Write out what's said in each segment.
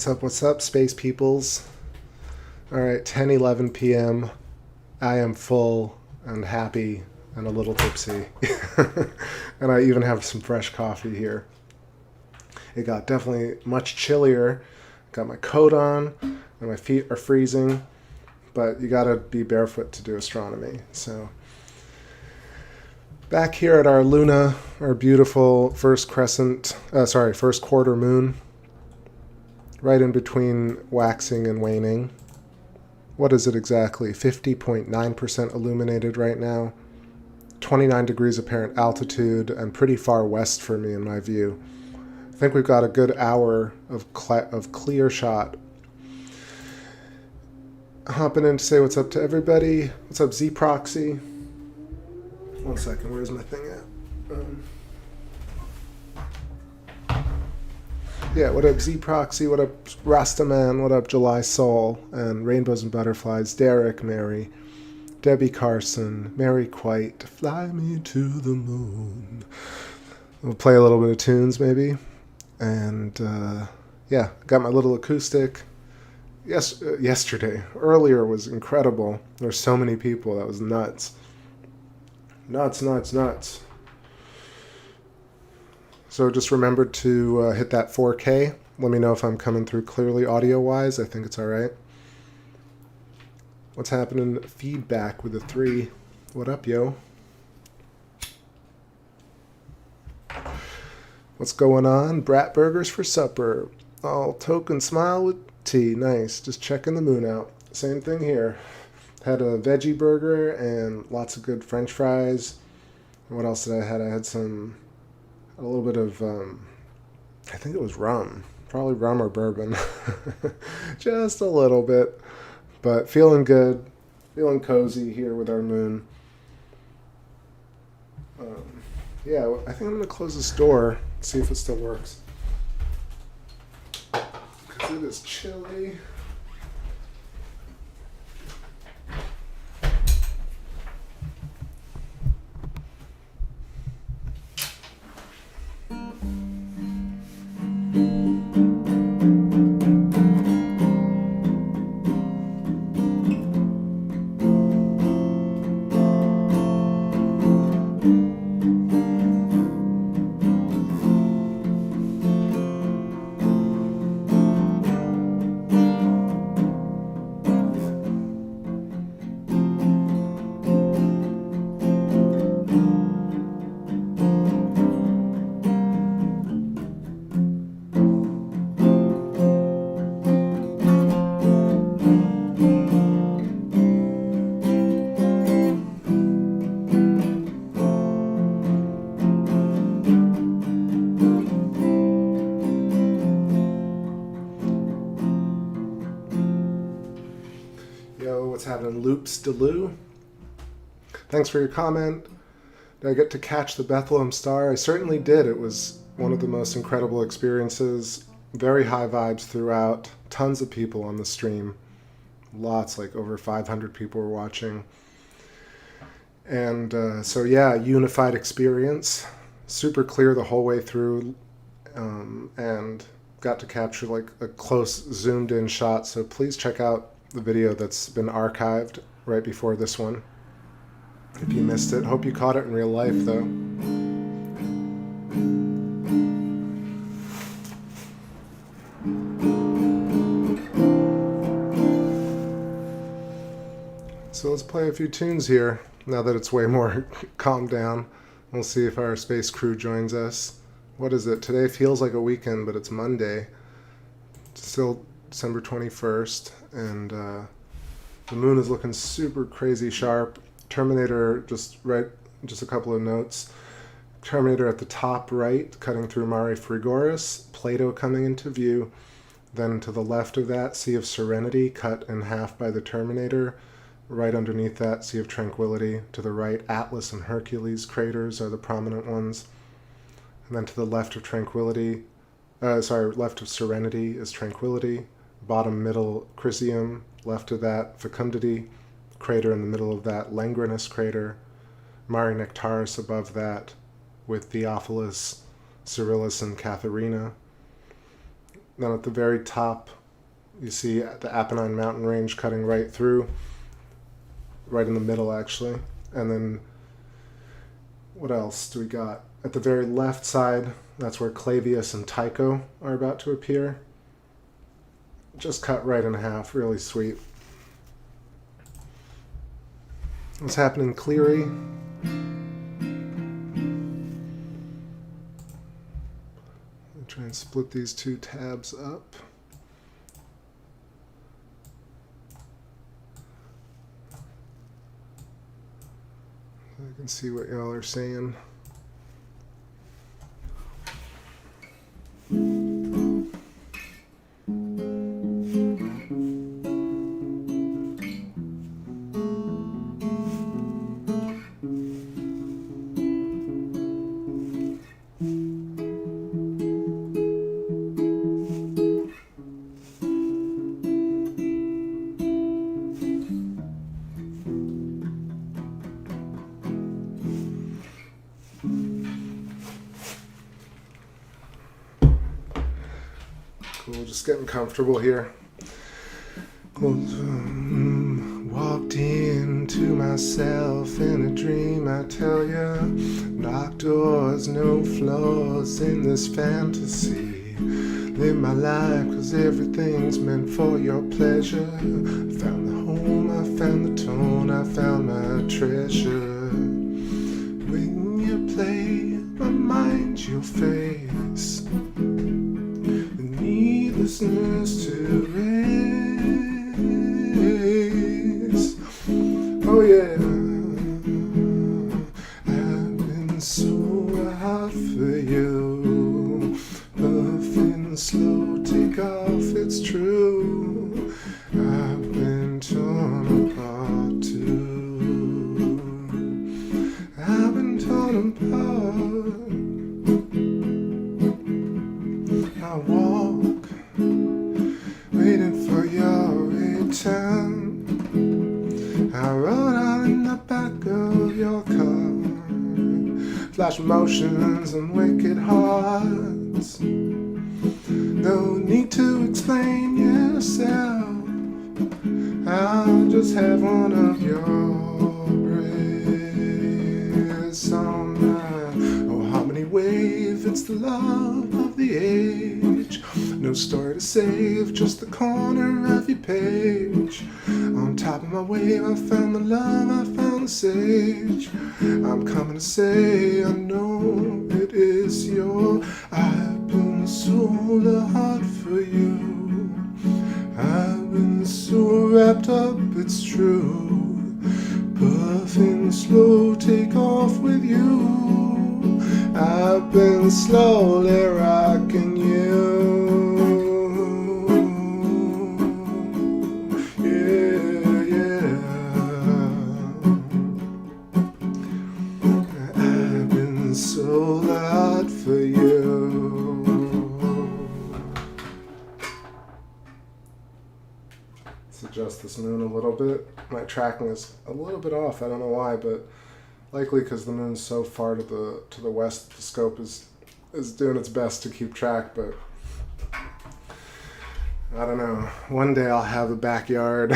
what's up, space peoples? Alright, 10:11 p.m. I am full and happy and a little tipsy. And I even have some fresh coffee here. It got definitely much chillier. Got my coat on, and my feet are freezing, but you gotta be barefoot to do astronomy. So, back here at our Luna, our beautiful first quarter moon, right in between waxing and waning. What is it exactly? 50.9% illuminated right now. 29 degrees apparent altitude, and pretty far west for me in my view. I think we've got a good hour of clear shot. Hopping in to say what's up to everybody. What's up, Z Proxy? One second, where's my thing at? Yeah, what up, Z Proxy? What up, Rastaman? What up, July Soul? And Rainbows and Butterflies, Derek, Mary, Debbie Carson, Mary Quite, Fly Me to the Moon. We'll play a little bit of tunes, maybe. And, yeah, got my little acoustic. Yesterday, earlier was incredible. There's so many people, that was nuts. Nuts. So just remember to hit that 4K. Let me know if I'm coming through clearly audio-wise. I think it's all right. What's happening? Feedback with a 3. What up, yo? What's going on? Brat burgers for supper. All token smile with tea. Nice. Just checking the moon out. Same thing here. Had a veggie burger and lots of good French fries. What else did I had? I had a little bit of, I think it was rum. Probably rum or bourbon. Just a little bit. But feeling good. Feeling cozy here with our moon. Yeah, I think I'm going to close this door. See if it still works. Because it is chilly. Loops Delou. Thanks for your comment. Did I get to catch the Bethlehem Star? I certainly did. It was one of the most incredible experiences. Very high vibes throughout. Tons of people on the stream. Lots, like over 500 people were watching. And so yeah, unified experience. Super clear the whole way through. And got to capture like a close zoomed in shot. So please check out the video that's been archived right before this one if you missed it. Hope you caught it in real life though. So let's play a few tunes here now that it's way more calmed down. We'll see if our space crew joins us. What is it? Today feels like a weekend, but it's Monday. It's still December 21st, and the moon is looking super crazy sharp. Terminator, just a couple of notes. Terminator at the top right, cutting through Mare Frigoris. Plato coming into view. Then to the left of that, Sea of Serenity, cut in half by the Terminator. Right underneath that, Sea of Tranquility. To the right, Atlas and Hercules craters are the prominent ones. And then to the left of Tranquility, left of Serenity is Tranquility. Bottom middle, Chrysium. Left of that, Fecundity. Crater in the middle of that, Langrenus crater. Mare Nectaris above that, with Theophilus, Cyrillus, and Katharina. Then at the very top, you see the Apennine mountain range cutting right through, right in the middle actually. And then what else do we got? At the very left side, that's where Clavius and Tycho are about to appear. Just cut right in half, really sweet. What's happening, Cleary? I'll try and split these two tabs up. So I can see what y'all are saying. Cool, just getting comfortable here. Walked into myself in a dream, I tell ya. Locked doors, no flaws in this fantasy. Live my life, cause everything's meant for your pleasure. I found the home, I found the tone, I found my treasure. When you play, my mind you'll face. Needlessness to raise. Oh yeah, I've been so hot for you. Puffing slow, take off, it's true. I've been torn apart too. I've been torn apart. I walk, waiting for your return. I rode out in the back of your car. Flash motions and wicked hearts. No need to explain yourself. I'll just have one of your breaths on mine. Oh, harmony wave, it's the love of the age. No story to save, just the corner of your page. On top of my wave, I found the love, I found the sage. I'm coming to say, I know it is your. I've been so hard for you. I've been so wrapped up, it's true. Puffing slow, take off with you. I've been slowly rocking you. Yeah, yeah. I've been so hot for you. Let's adjust this moon a little bit. My tracking is a little bit off. I don't know why, but likely because the moon's so far to the west, the scope is doing its best to keep track, but I don't know. One day I'll have a backyard.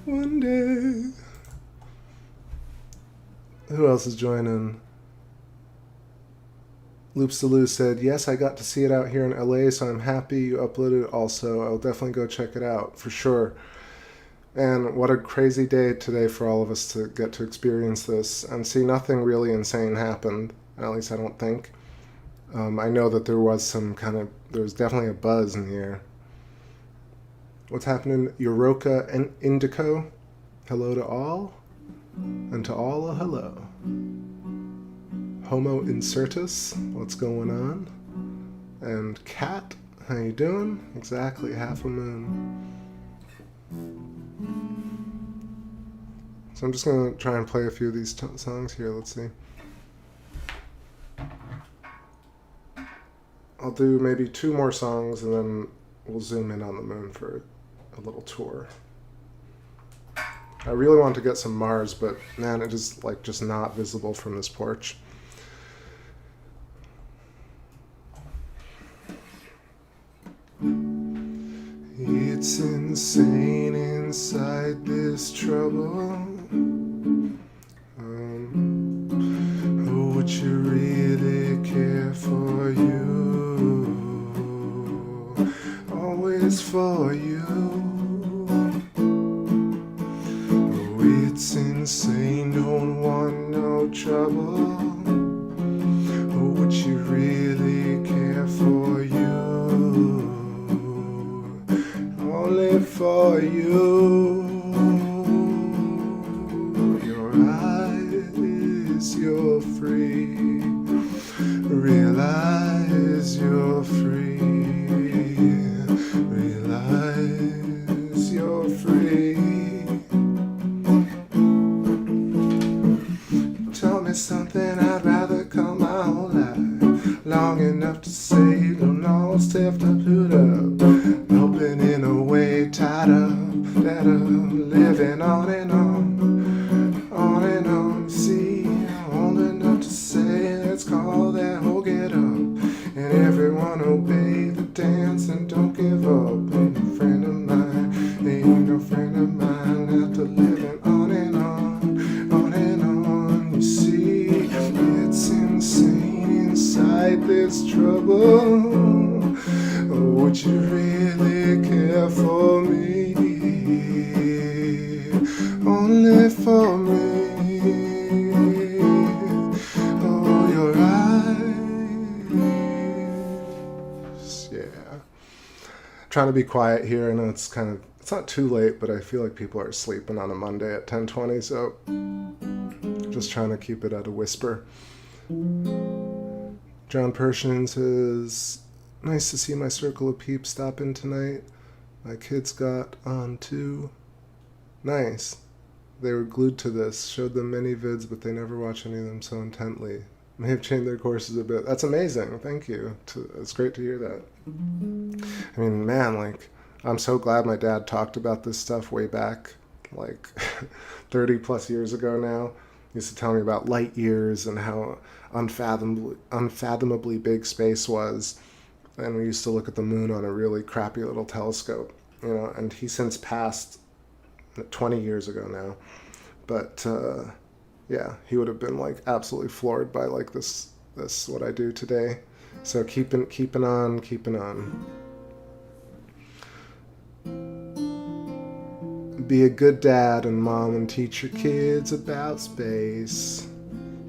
One day. Who else is joining? Loopsaloo said, yes, I got to see it out here in LA, so I'm happy you uploaded it also. I'll definitely go check it out, for sure. And what a crazy day today for all of us to get to experience this and see nothing really insane happened. At least I don't think. I know that there was definitely a buzz in the air. What's happening? Euroka and Indico. Hello to all. And to all a hello. Homo Insertus. What's going on? And Cat. How you doing? Exactly, half a moon. So I'm just going to try and play a few of these songs here. Let's see. I'll do maybe 2 more songs and then we'll zoom in on the moon for a little tour. I really want to get some Mars, but man, it is like just not visible from this porch. it's insane inside this trouble. Would you really care for you? Always for you. Oh, it's insane, don't want no trouble. Oh, would you really care for you? Only for you. Your eyes, you're free. Realize you're free. Realize you're free. Tell me something I'd rather call my whole life. Long enough to say, LUNAR, stiff to boot up. Open in a way, tied up, that living on and on. On and on, see, old enough to say, let's call that whole get up. And everyone obey the dance and don't give up. Ain't no friend of mine, ain't no friend of mine. After living on and on, on and on. You see, it's insane inside this trouble. Would you really care for me? Only for me. Oh, your eyes. Yeah. Trying to be quiet here. I know it's not too late, but I feel like people are sleeping on a Monday at 10:20, so just trying to keep it at a whisper. John Pershing says, nice to see my circle of peeps stop in tonight. My kids got on too. Nice. They were glued to this. Showed them many vids, but they never watch any of them so intently. May have changed their courses a bit. That's amazing. Thank you. It's great to hear that. I mean, man, like, I'm so glad my dad talked about this stuff way back, like 30 plus years ago now. He used to tell me about light years and how unfathomably big space was. And we used to look at the moon on a really crappy little telescope, you know, and he since passed 20 years ago now. But yeah, he would have been like absolutely floored by like this what I do today. So keeping on. Be a good dad and mom and teach your kids about space.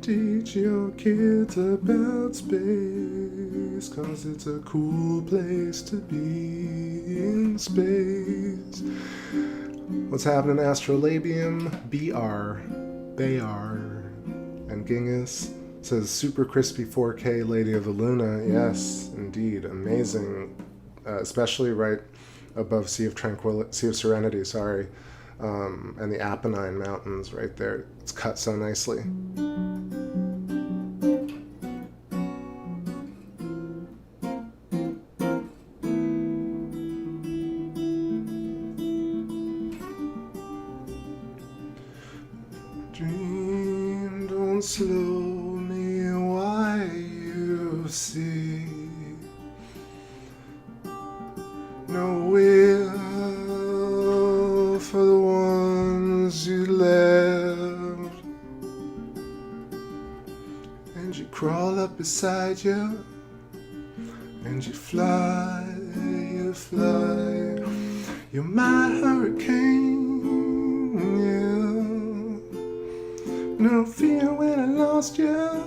Teach your kids about space, 'cause it's a cool place to be in space. What's happening, Astrolabium, BR, Bayar, and Genghis says super crispy 4K Lady of the Luna. Yes, indeed, amazing, especially right above Sea of Serenity, sorry, and the Apennine Mountains right there. It's cut so nicely. Dream, don't slow me while you see. No will for the ones you left, and you crawl up beside you, and you fly, you're my hurricane, yeah. No fear when I lost you,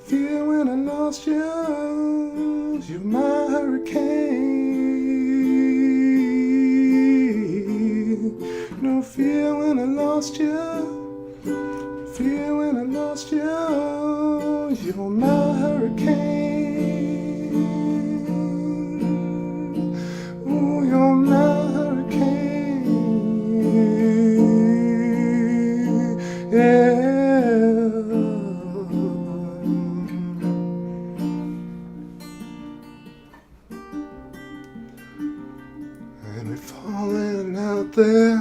fear when I lost you, you're my hurricane. No fear when I lost you, fear when I lost you, you're my hurricane. Oh, you're my hurricane. Yeah. And we're falling out there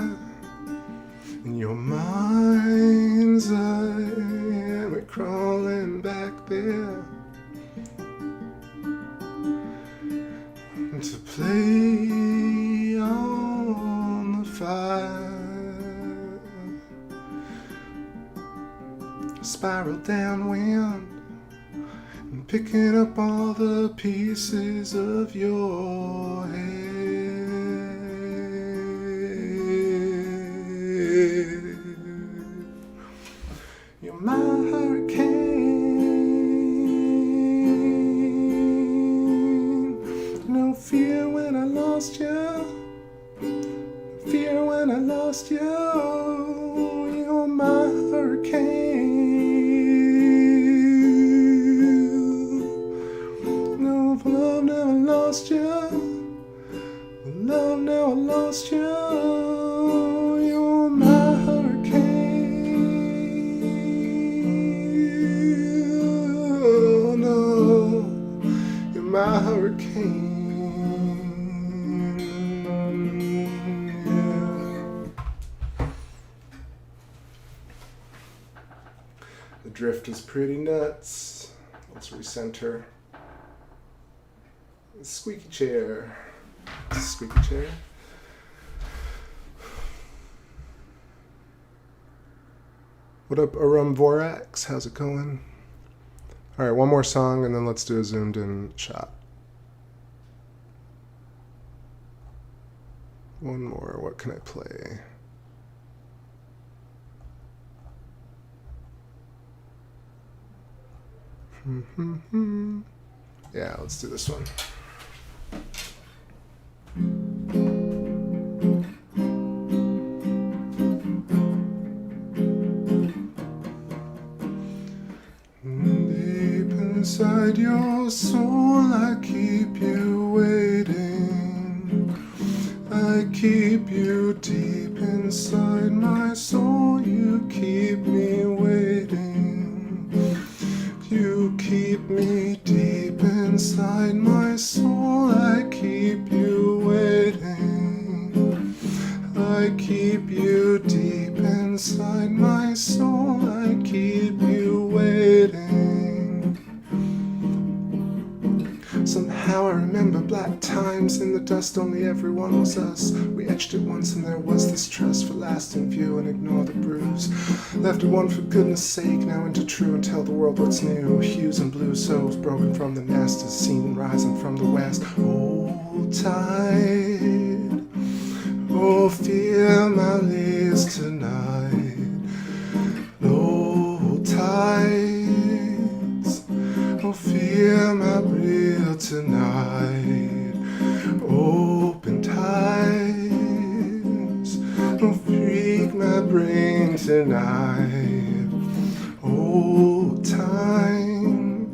in your mind's eye, and we're crawling back there to play spiral downwind and picking up all the pieces of your head. You're my hurricane. No fear when I lost you. Fear when I lost you. You're my hurricane. No love never lost you. Love never lost you. You're my hurricane. Oh no, you're my hurricane. The drift is pretty nuts. Let's recenter. Squeaky chair. Squeaky chair. What up, Arum Vorax? How's it going? Alright, one more song and then let's do a zoomed in shot. One more. What can I play? Yeah, let's do this one. Deep inside your soul, I keep you waiting. I keep you deep inside my soul. You keep me waiting. You keep me deep inside my soul. I keep you waiting. I keep you deep inside my soul. I keep you waiting. Somehow I remember black times in the dust, only everyone was us. We etched it once and there was this trust for lasting view and ignore the bruise. Left it one for goodness sake, now into true and tell the world what's new. Hues and blue souls broken from the nest is seen rising from the west. Hold tight, oh fear my leaves tonight. Low tides, oh fear my reel tonight. Open tides, oh freak my brain tonight. Old time,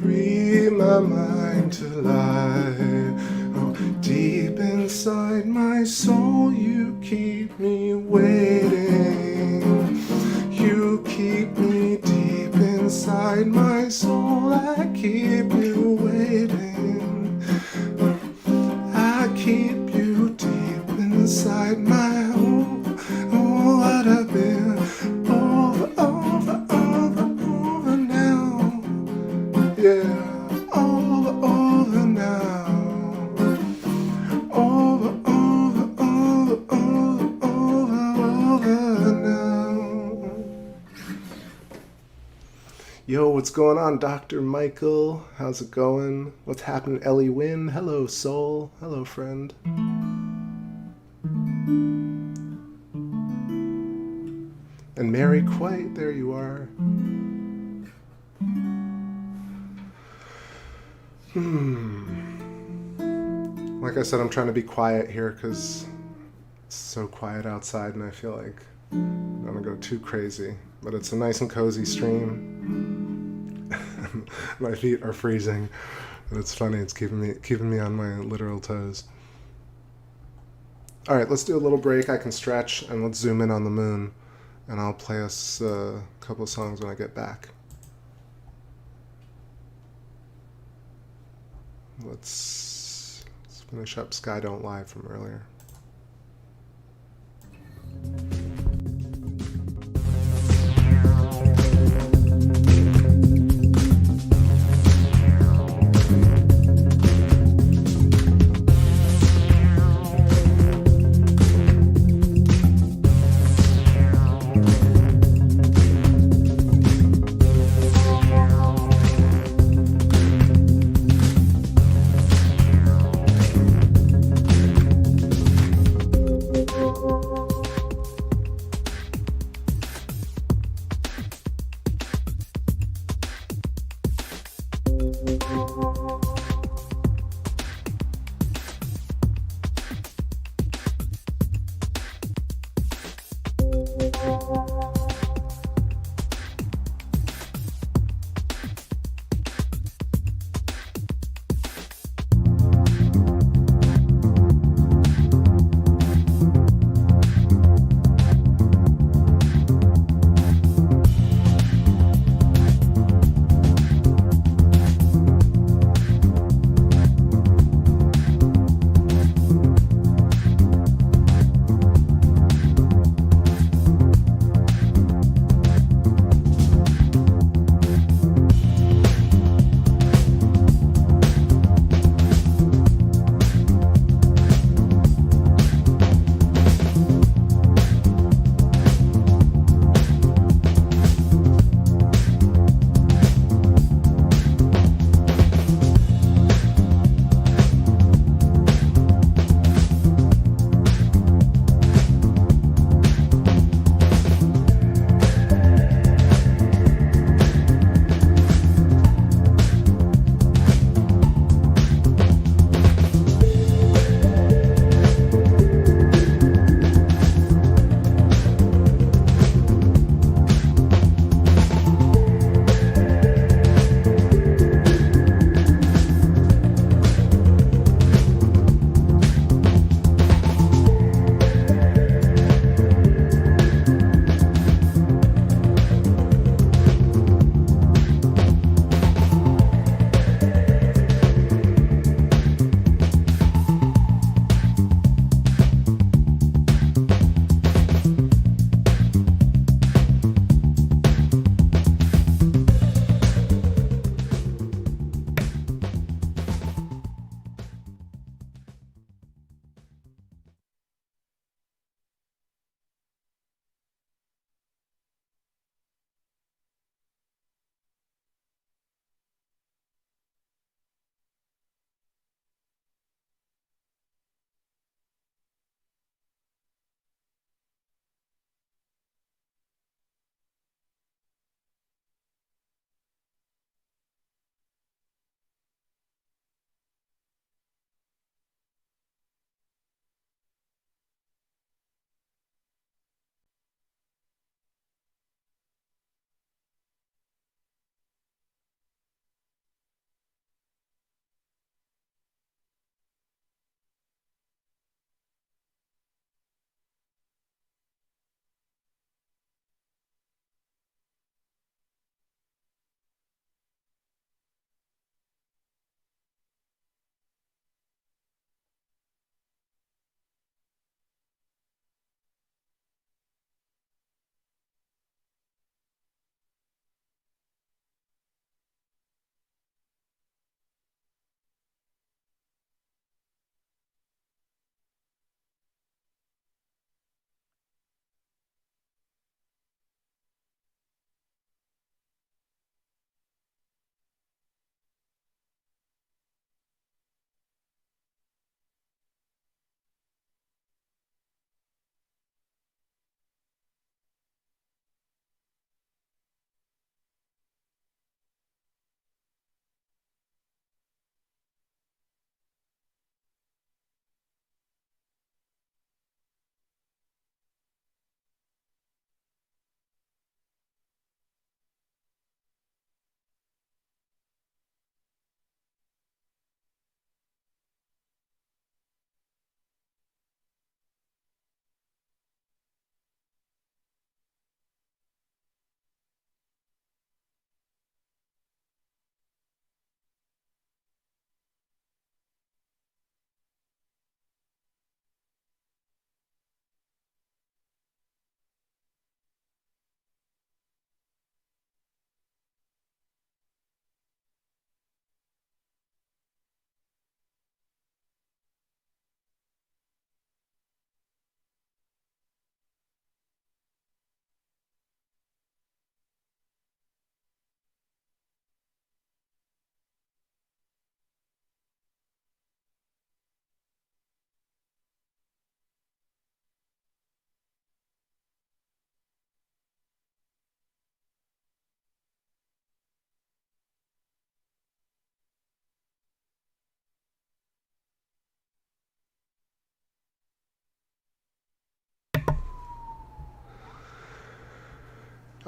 free my mind to life. Oh, deep inside my soul, you keep me waiting. You keep me deep inside my soul. I keep you waiting. I keep you deep inside my home. Oh, what I've been over now. Yeah, over now. Over now. Yo, what's going on, Dr. Michael? How's it going? What's happening, Ellie Wynn? Hello, soul. Hello, friend. And Mary Quite, there you are. Like I said, I'm trying to be quiet here because it's so quiet outside and I feel like I'm gonna go too crazy. But it's a nice and cozy stream. My feet are freezing, but it's funny. It's keeping me on my literal toes. All right, let's do a little break. I can stretch, and let's zoom in on the moon, and I'll play us a couple of songs when I get back. Let's finish up Sky Don't Lie from earlier.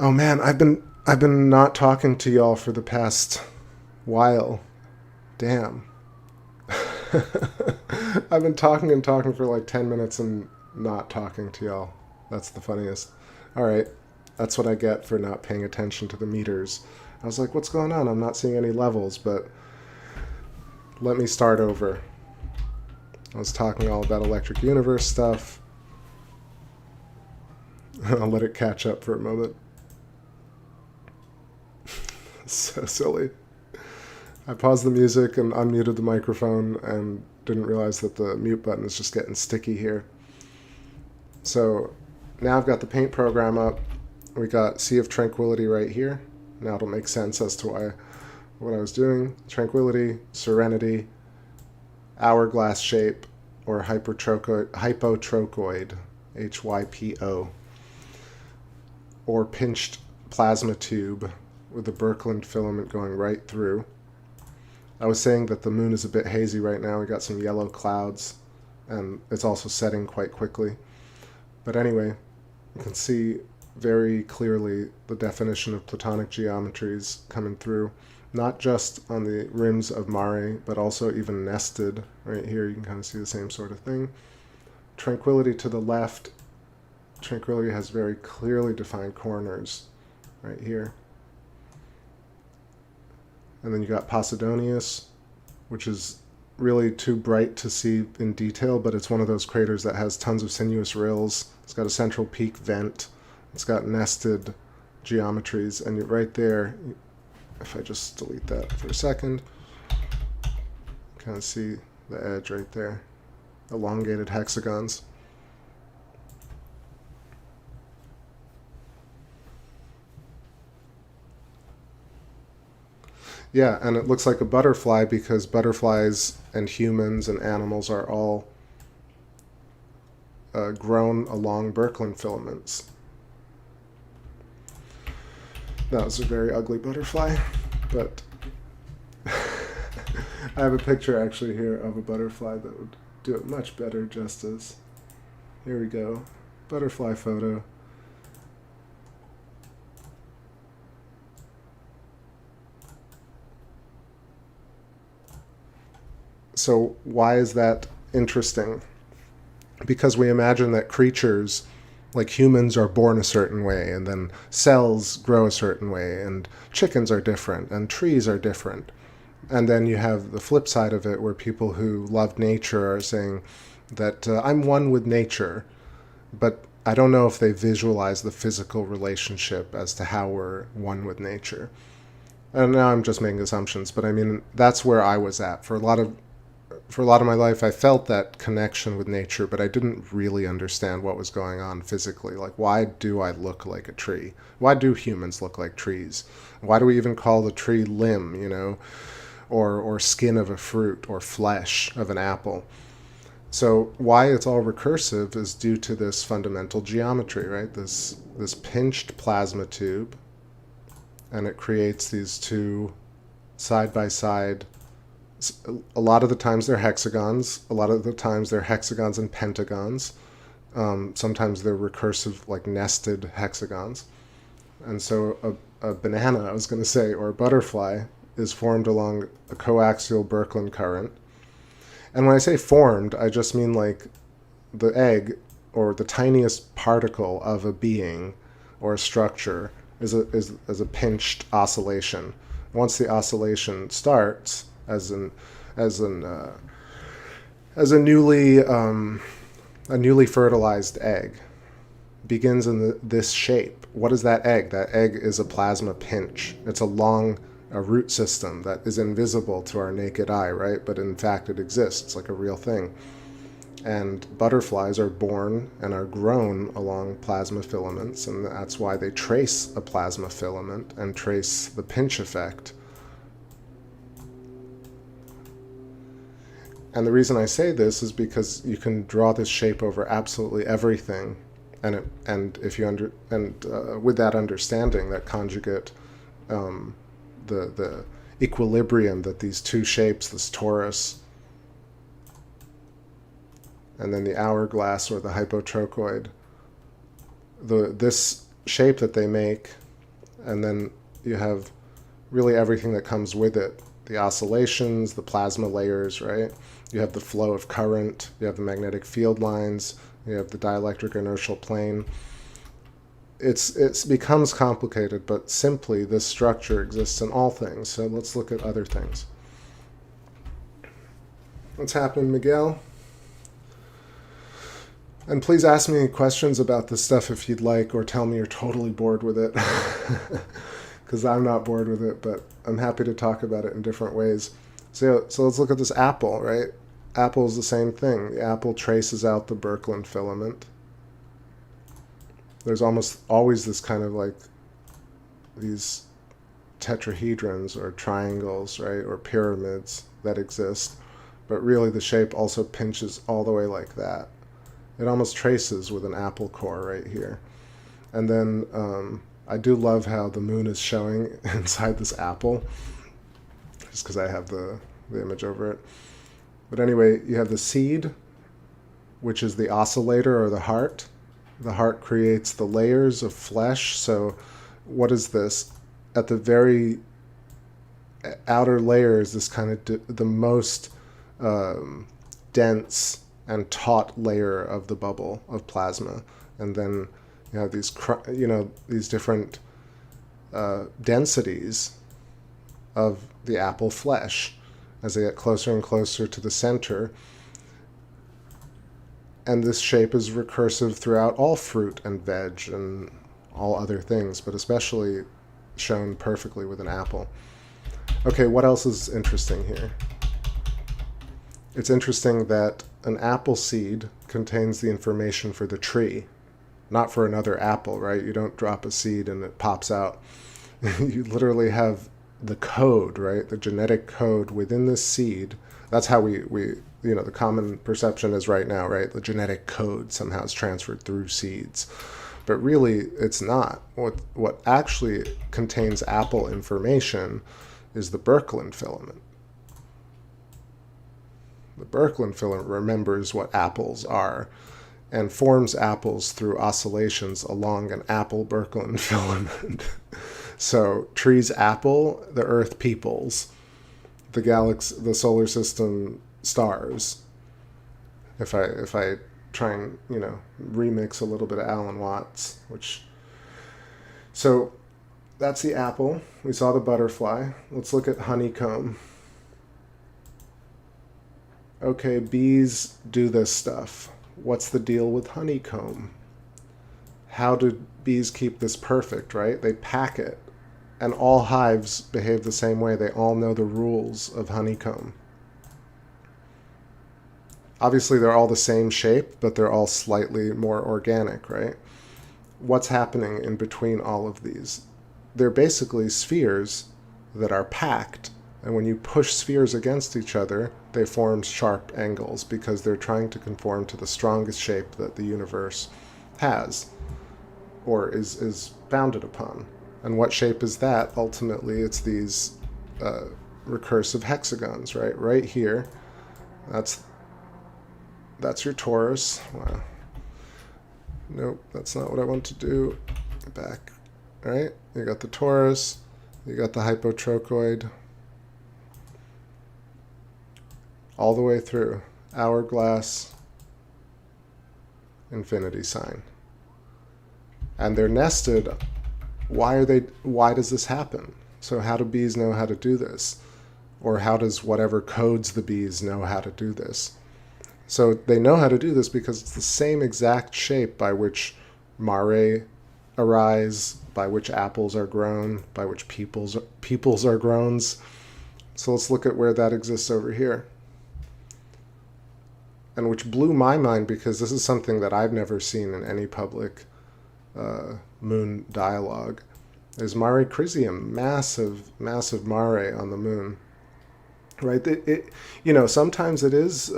Oh man, I've been not talking to y'all for the past while. Damn. I've been talking and talking for like 10 minutes and not talking to y'all. That's the funniest. All right. That's what I get for not paying attention to the meters. I was like, what's going on? I'm not seeing any levels, but let me start over. I was talking all about electric universe stuff. I'll let it catch up for a moment. So silly. I paused the music and unmuted the microphone and didn't realize that the mute button is just getting sticky here. So now I've got the paint program up. We got Sea of Tranquility right here. Now it'll make sense as to what I was doing. Tranquility, Serenity, Hourglass Shape, or Hypotrochoid, HYPO, or Pinched Plasma Tube with the Birkeland filament going right through. I was saying that the moon is a bit hazy right now. We got some yellow clouds, and it's also setting quite quickly. But anyway, you can see very clearly the definition of platonic geometries coming through, not just on the rims of Mare, but also even nested. Right here, you can kind of see the same sort of thing. Tranquility to the left, Tranquility has very clearly defined corners right here. And then you got Posidonius, which is really too bright to see in detail, but it's one of those craters that has tons of sinuous rills. It's got a central peak vent. It's got nested geometries. And right there, if I just delete that for a second, kind of see the edge right there. Elongated hexagons. Yeah, and it looks like a butterfly because butterflies and humans and animals are all grown along Birkeland filaments. That was a very ugly butterfly, but I have a picture actually here of a butterfly that would do it much better justice. Here we go. Butterfly photo. So why is that interesting? Because we imagine that creatures like humans are born a certain way, and then cells grow a certain way, and chickens are different, and trees are different. And then you have the flip side of it where people who love nature are saying that I'm one with nature, but I don't know if they visualize the physical relationship as to how we're one with nature. And now I'm just making assumptions, but I mean, that's where I was at. For a lot of my life, I felt that connection with nature, but I didn't really understand what was going on physically. Like, why do I look like a tree? Why do humans look like trees? Why do we even call the tree limb, or skin of a fruit, or flesh of an apple? So why it's all recursive is due to this fundamental geometry, right? This pinched plasma tube, and it creates these two side-by-side. A lot of the times they're hexagons. A lot of the times they're hexagons and pentagons. Sometimes they're recursive, like nested hexagons. And so a banana, I was going to say, or a butterfly, is formed along a coaxial Birkeland current. And when I say formed, I just mean like the egg, or the tiniest particle of a being or a structure, is a pinched oscillation. Once the oscillation starts, as a newly fertilized egg begins in this shape. What is that egg? That egg is a plasma pinch. It's a root system that is invisible to our naked eye, right? But in fact, it exists like a real thing. And butterflies are born and are grown along plasma filaments, and that's why they trace a plasma filament and trace the pinch effect. And the reason I say this is because you can draw this shape over absolutely everything, and with that understanding, that conjugate, the equilibrium that these two shapes, this torus, and then the hourglass or the hypotrochoid, this shape that they make and then you have really everything that comes with it. The oscillations, the plasma layers, right? You have the flow of current, you have the magnetic field lines, you have the dielectric inertial plane. It becomes complicated, but simply this structure exists in all things. So let's look at other things. What's happening, Miguel? And please ask me questions about this stuff if you'd like, or tell me you're totally bored with it. Because I'm not bored with it, but I'm happy to talk about it in different ways. So let's look at this apple, right? Apple is the same thing. The apple traces out the Birkeland filament. There's almost always this kind of like these tetrahedrons or triangles, right, or pyramids that exist. But really the shape also pinches all the way like that. It almost traces with an apple core right here. And then I do love how the moon is showing inside this apple, just because I have the image over it. But anyway, you have the seed, which is the oscillator or the heart. The heart creates the layers of flesh. So what is this? At the very outer layer is this kind of the most dense and taut layer of the bubble of plasma. And then you have these, these different densities of the apple flesh as they get closer and closer to the center. And this shape is recursive throughout all fruit and veg and all other things, but especially shown perfectly with an apple. Okay, what else is interesting here? It's interesting that an apple seed contains the information for the tree, not for another apple, right? You don't drop a seed and it pops out. You literally have the code, right? The genetic code within this seed. That's how we the common perception is right now, right? The genetic code somehow is transferred through seeds. But really, it's not. What actually contains apple information is the Birkeland filament. The Birkeland filament remembers what apples are and forms apples through oscillations along an apple Birkeland filament. So trees apple, the earth peoples, the galaxy, the solar system stars. If I try and remix a little bit of Alan Watts, so that's the apple. We saw the butterfly. Let's look at honeycomb. Okay, bees do this stuff. What's the deal with honeycomb? How do bees keep this perfect, right? They pack it. And all hives behave the same way. They all know the rules of honeycomb. Obviously, they're all the same shape, but they're all slightly more organic, right? What's happening in between all of these? They're basically spheres that are packed. And when you push spheres against each other, they form sharp angles because they're trying to conform to the strongest shape that the universe has or is founded upon. And what shape is that? Ultimately, it's these recursive hexagons, right? Right here, that's your torus. Wow. Nope, that's not what I want to do. Back, right? You got the torus, you got the hypotrochoid, all the way through. Hourglass, infinity sign. And they're nested. Why does this happen? So how do bees know how to do this? Or how does whatever codes the bees know how to do this? So they know how to do this because it's the same exact shape by which mare arise, by which apples are grown, by which peoples are grown. So let's look at where that exists over here. And which blew my mind because this is something that I've never seen in any public moon dialogue, is Mare Crisium, massive mare on the moon, right? Sometimes it is,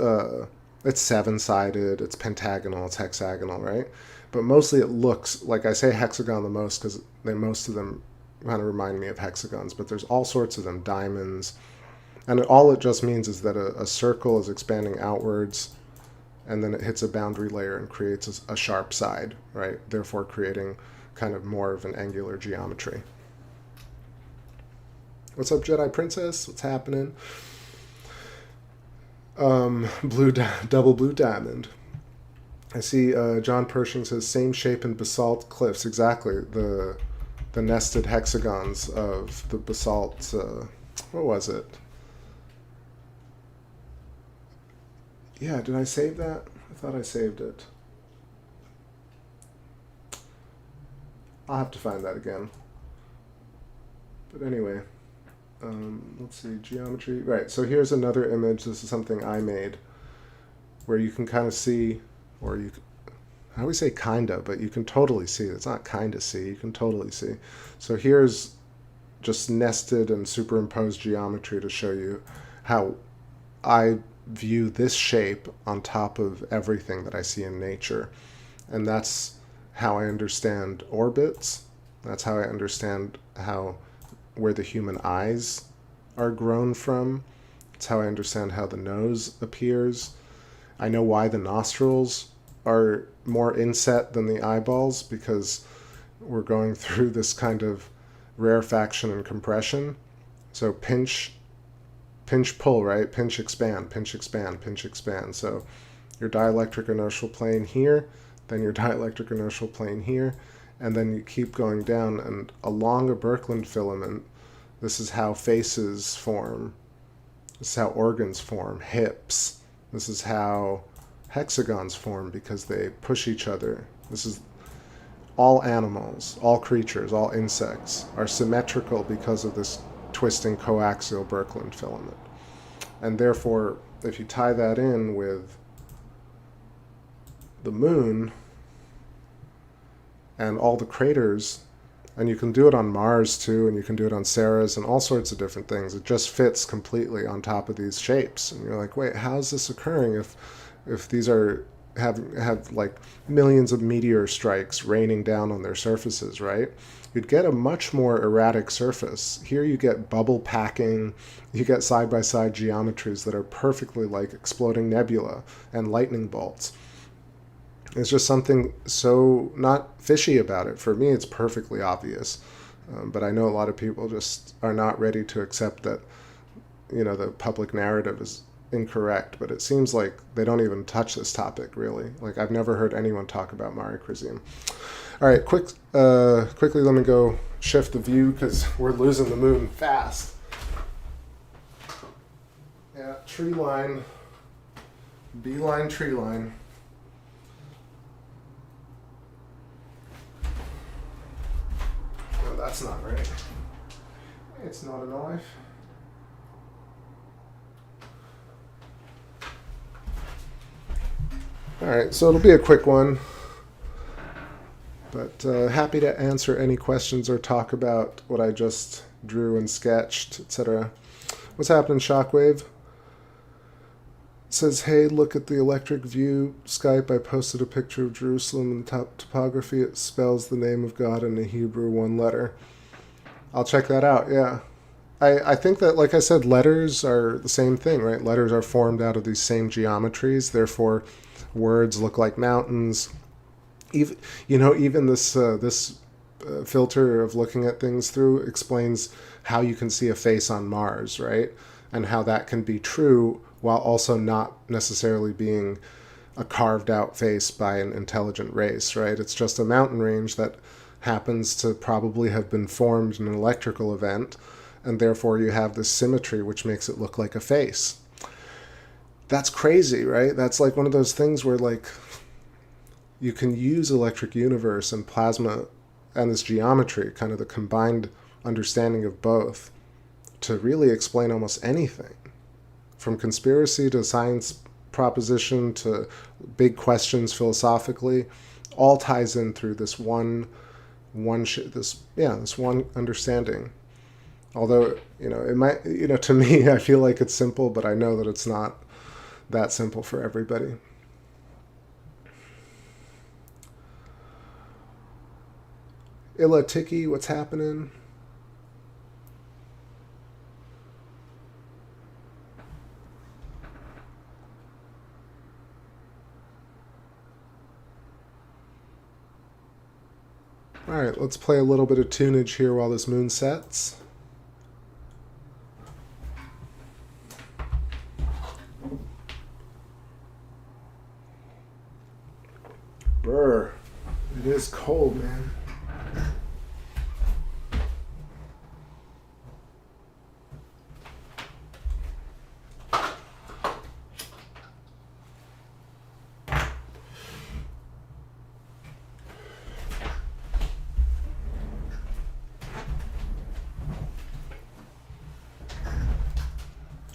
it's seven-sided, it's pentagonal, it's hexagonal, right? But mostly it looks, like I say hexagon the most because most of them kind of remind me of hexagons, but there's all sorts of them, diamonds, and all it just means is that a circle is expanding outwards, and then it hits a boundary layer and creates a sharp side, right? Therefore creating kind of more of an angular geometry. What's up, Jedi Princess? What's happening? Double blue diamond. I see John Pershing says same shape in basalt cliffs. Exactly, the nested hexagons of the basalt. What was it? Yeah, did I save that? I thought I saved it. I'll have to find that again. But anyway, let's see, geometry. Right, so here's another image. This is something I made where you can kind of see, or you, how do we say kinda, but you can totally see. It's not kinda see, you can totally see. So here's just nested and superimposed geometry to show you how I view this shape on top of everything that I see in nature. And that's how I understand orbits. That's how I understand where the human eyes are grown from. It's how I understand how the nose appears. I know why the nostrils are more inset than the eyeballs, because we're going through this kind of rarefaction and compression. So pinch, pull, right? Pinch, expand, pinch, expand, pinch, expand. So your dielectric inertial plane here, then your dielectric inertial plane here, and then you keep going down, and along a Birkeland filament, this is how faces form. This is how organs form, hips. This is how hexagons form, because they push each other. This is all animals, all creatures, all insects are symmetrical because of this twisting coaxial Birkeland filament. And therefore, if you tie that in with the moon and all the craters, and you can do it on Mars too, and you can do it on Ceres and all sorts of different things. It just fits completely on top of these shapes. And you're like, wait, how's this occurring if these are have like millions of meteor strikes raining down on their surfaces, right? You'd get a much more erratic surface. Here you get bubble packing, you get side-by-side geometries that are perfectly like exploding nebula and lightning bolts. It's just something so not fishy about it. For me, it's perfectly obvious. But I know a lot of people just are not ready to accept that, you know, the public narrative is incorrect. But it seems like they don't even touch this topic, really. Like, I've never heard anyone talk about Mare Crisium. All right, quickly let me go shift the view, because we're losing the moon fast. Yeah, tree line, beeline tree line. No, that's not right. It's not a knife. All right, so it'll be a quick one, but happy to answer any questions or talk about what I just drew and sketched, etc. What's happening, Shockwave? It says, hey, look at the electric view Skype. I posted a picture of Jerusalem in the top topography. It spells the name of God in a Hebrew one letter. I'll check that out, yeah. I think that, like I said, letters are the same thing, right? Letters are formed out of these same geometries. Therefore, words look like mountains. Even this filter of looking at things through explains how you can see a face on Mars, right? And how that can be true while also not necessarily being a carved out face by an intelligent race, right? It's just a mountain range that happens to probably have been formed in an electrical event, and therefore you have this symmetry which makes it look like a face. That's crazy, right? That's like one of those things where, like, you can use electric universe and plasma and this geometry, kind of the combined understanding of both, to really explain almost anything. From conspiracy to science proposition to big questions philosophically, all ties in through this one understanding. Although, it might, to me, I feel like it's simple, but I know that it's not that simple for everybody. Illa Tiki, what's happening? All right, let's play a little bit of tunage here while this moon sets. is cold, man.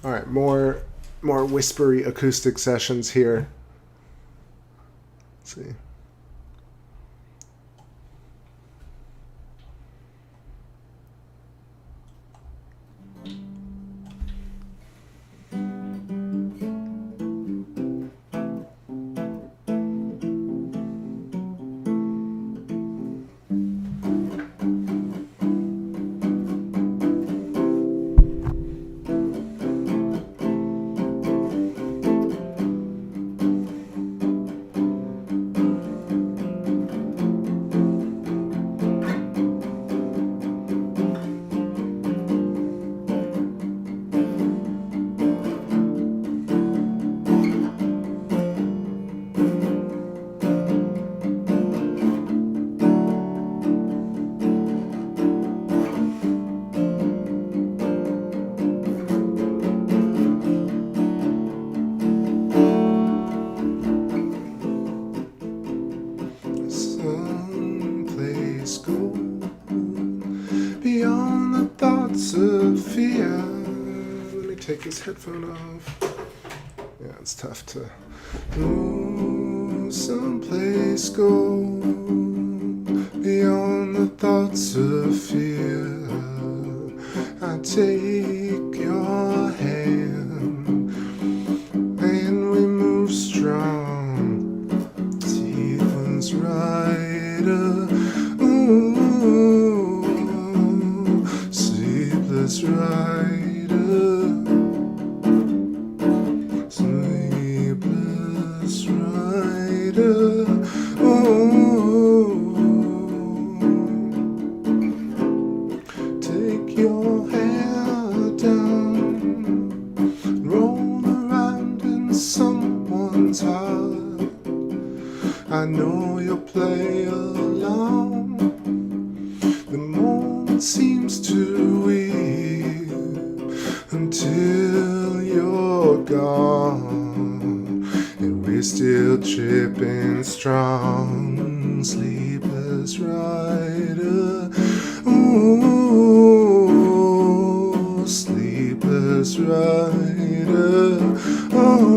All right, more whispery acoustic sessions here. Let's see. Take his headphone off. Yeah, it's tough to someplace go beyond the thoughts of fear. I take your hand and we move strong. Sequence rider, ooh, sleepless rider. I know you'll play along. The moment seems to weave until you're gone, and we're still tripping strong. Sleepless rider, ooh, sleepless rider, oh.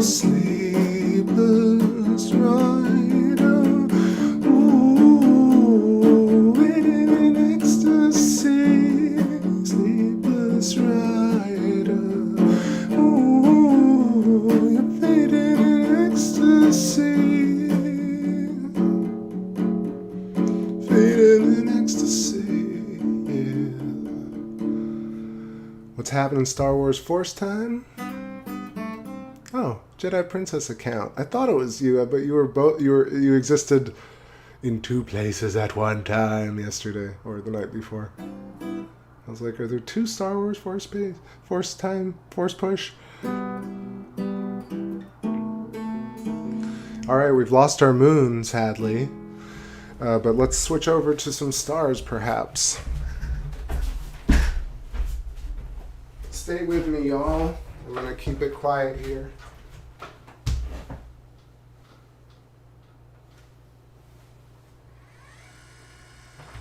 Sleepless rider, ooh, waiting in ecstasy. Sleepless rider, ooh, you're fading in ecstasy. Fading in ecstasy, yeah. What's happening, Star Wars Force time? Oh, Jedi Princess account. I thought it was you, but you were both. You existed in two places at one time yesterday or the night before. I was like, are there two Star Wars Force push? All right, we've lost our moon, sadly, but let's switch over to some stars, perhaps. Stay with me, y'all. I'm gonna keep it quiet here.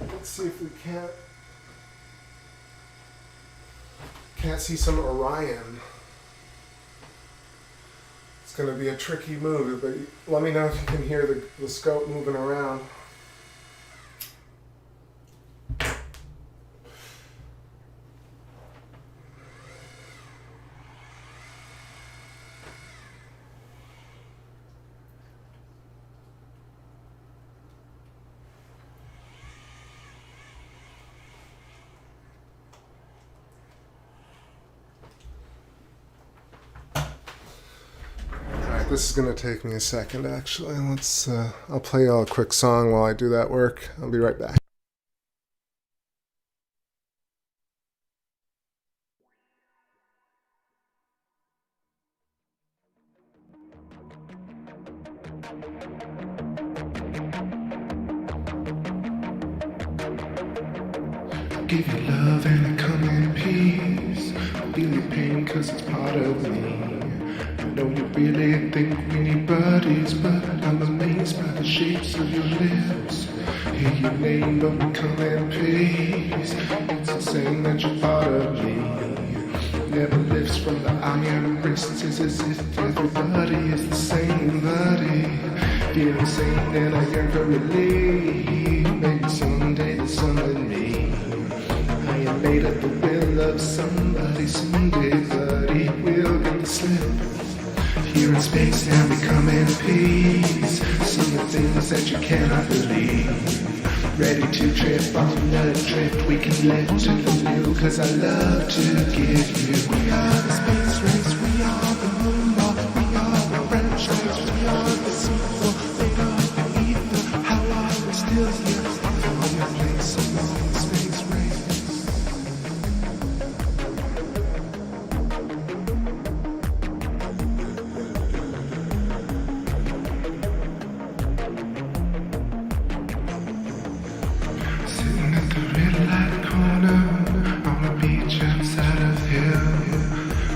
Let's see if we can't see some Orion. It's gonna be a tricky move, but let me know if you can hear the scope moving around. This is going to take me a second, actually. I'll play y'all a quick song while I do that work. I'll be right back. give you love and I come in peace. Feel your pain cause it's part of me. I know you really think we need buddies, but I'm amazed by the shapes of your lips. Hear your name but we come in peace. It's insane that you're part of me. Never lifts from the iron wrists. It's as if everybody is the same buddy. Feel insane and I yearn for relief. Maybe someday there's someone me. I am made of the will of somebody. Someday, buddy, we'll get the slip. Here in space now we come in peace. Some of the things that you cannot believe. Ready to trip on the drift. We can lift to the new, cause I love to give you. We are the space race, we are the moonwalk, we are the franchise, we are the sequel, we are the ether. How are we still here? On your place along the space race. Sitting at the red light corner on a beach outside of here,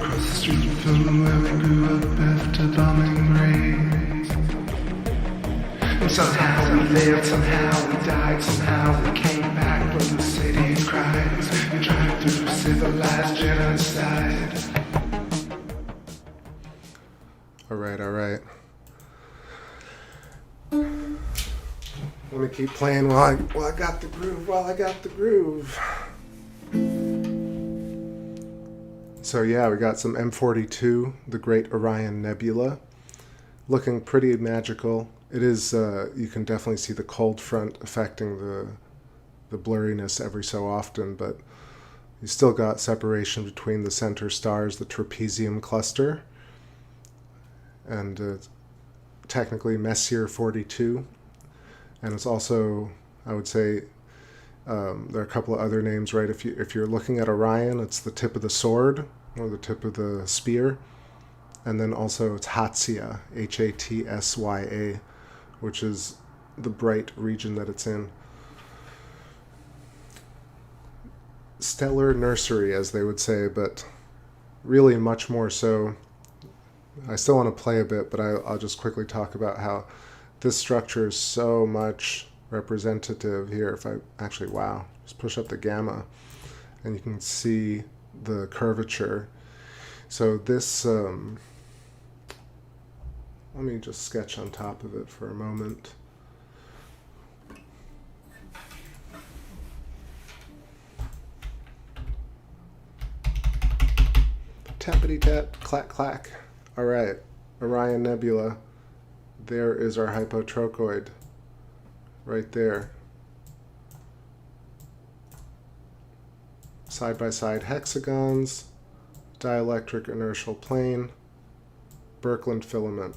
across the street from where we grew up after bombing raids. And somehow we lived, somehow we died, somehow we came back from the city crimes. We drive through civilized genocide. Alright, alright. Let me keep playing while I got the groove, So yeah, we got some M42, the Great Orion Nebula. Looking pretty magical. It is, you can definitely see the cold front affecting the blurriness every so often, but you still got separation between the center stars, the trapezium cluster, and technically Messier 42. And it's also, I would say, there are a couple of other names, right? If you're looking at Orion, it's the tip of the sword or the tip of the spear, and then also it's Hatsya, Hatsya, which is the bright region that it's in. Stellar nursery, as they would say, but really much more so. I still want to play a bit, but I'll just quickly talk about how this structure is so much representative here. If I actually, wow, just push up the gamma and you can see the curvature. So this, let me just sketch on top of it for a moment. Tappity tap, clack clack. All right, Orion Nebula. There is our hypotrochoid, right there. Side-by-side hexagons, dielectric inertial plane, Birkeland filament.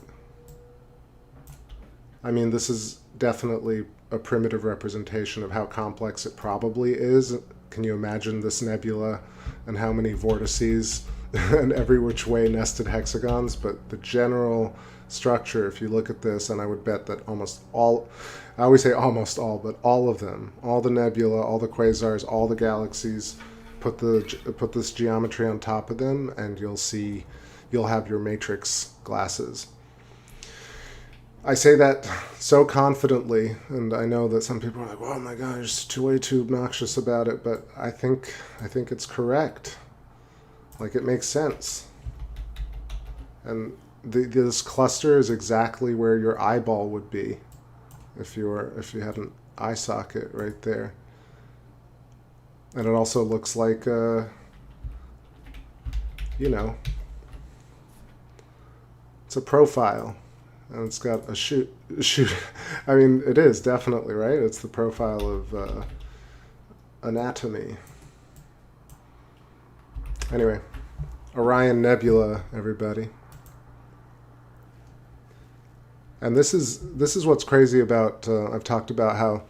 I mean, this is definitely a primitive representation of how complex it probably is. Can you imagine this nebula and how many vortices and every which way nested hexagons? But the general structure, if you look at this, and I would bet that almost all, I always say almost all, but all of them, all the nebula, all the quasars, all the galaxies, put this geometry on top of them and you'll have your matrix glasses. I say that so confidently, and I know that some people are like, oh my gosh, you're way too obnoxious about it, but I think it's correct. Like, it makes sense. And this cluster is exactly where your eyeball would be if you had an eye socket right there. And it also looks like, you know, it's a profile. And it's got a shoot. I mean, it is definitely, right? It's the profile of anatomy. Anyway, Orion Nebula, everybody. And this is what's crazy about, I've talked about how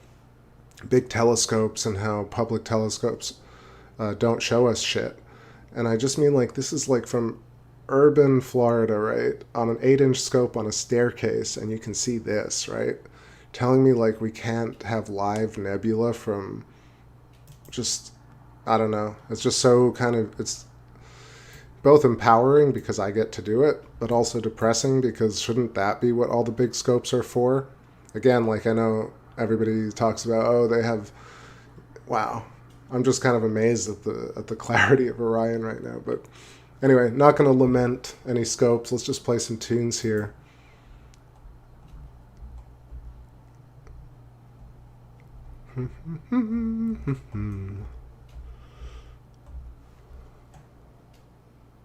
big telescopes and how public telescopes don't show us shit. And I just mean, like, this is like from urban Florida, right? On an 8-inch scope on a staircase, and you can see this, right? Telling me, like, we can't have live nebula from just I don't know. It's just so kind of, it's both empowering because I get to do it, but also depressing because shouldn't that be what all the big scopes are for? Again, like I know everybody talks about, oh, they have, wow. I'm just kind of amazed at the clarity of Orion right now. But anyway, not going to lament any scopes. Let's just play some tunes here.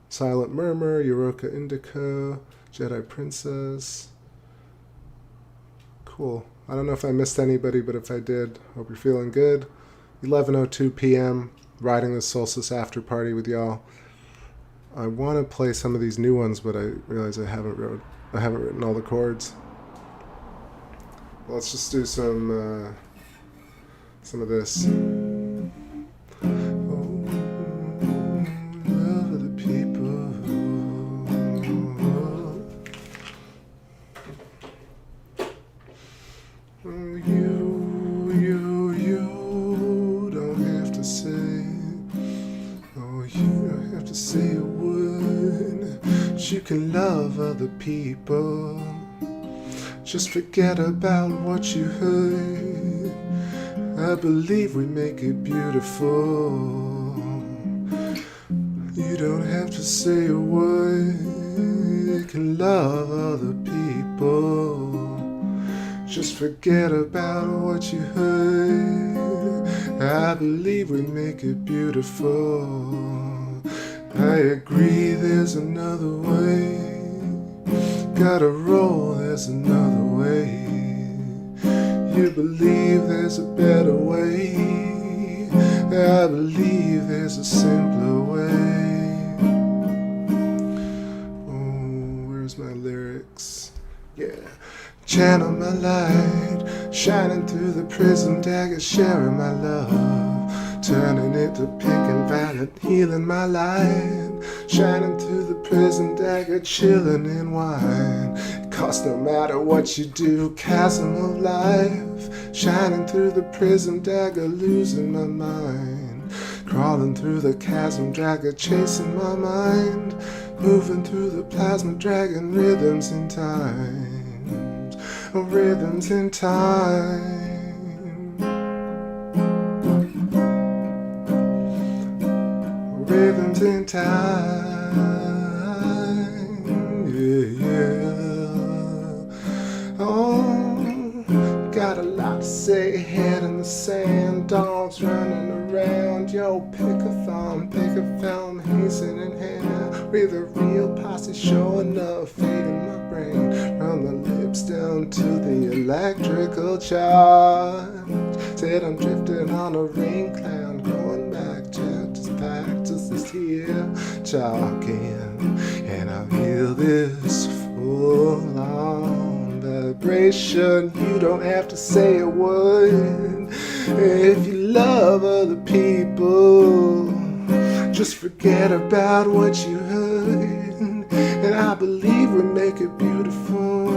Silent Murmur, Euroka Indica, Jedi Princess. Cool. I don't know if I missed anybody, but if I did, hope you're feeling good. 11:02 p.m. riding the Solstice after party with y'all. I want to play some of these new ones, but I realize I haven't written all the chords. Well, let's just do some of this. You can love other people. Just forget about what you heard. I believe we make it beautiful. You don't have to say a word. You can love other people. Just forget about what you heard. I believe we make it beautiful. I agree there's another way. Gotta roll, there's another way. You believe there's a better way. I believe there's a simpler way. Oh, where's my lyrics? Yeah. Channel my light, shining through the prism dagger, sharing my love, turning it to pink and violet, healing my light, shining through the prism dagger, chilling in wine. Cause no matter what you do, chasm of life, shining through the prism dagger, losing my mind, crawling through the chasm dagger, chasing my mind, moving through the plasma dragon, rhythms in time. Rhythms in time. Rhythms in time. Yeah, yeah. Oh, got a lot to say. Head in the sand, dogs running around. Yo, pick a thumb, hazing in hand. With a real posse showing up, fading my brain. From the lips down to the electrical charge. Said I'm drifting on a rain cloud, going back to this here talking. And I feel this full on vibration. You don't have to say a word. If you love other people, just forget about what you heard. And I believe we make it beautiful.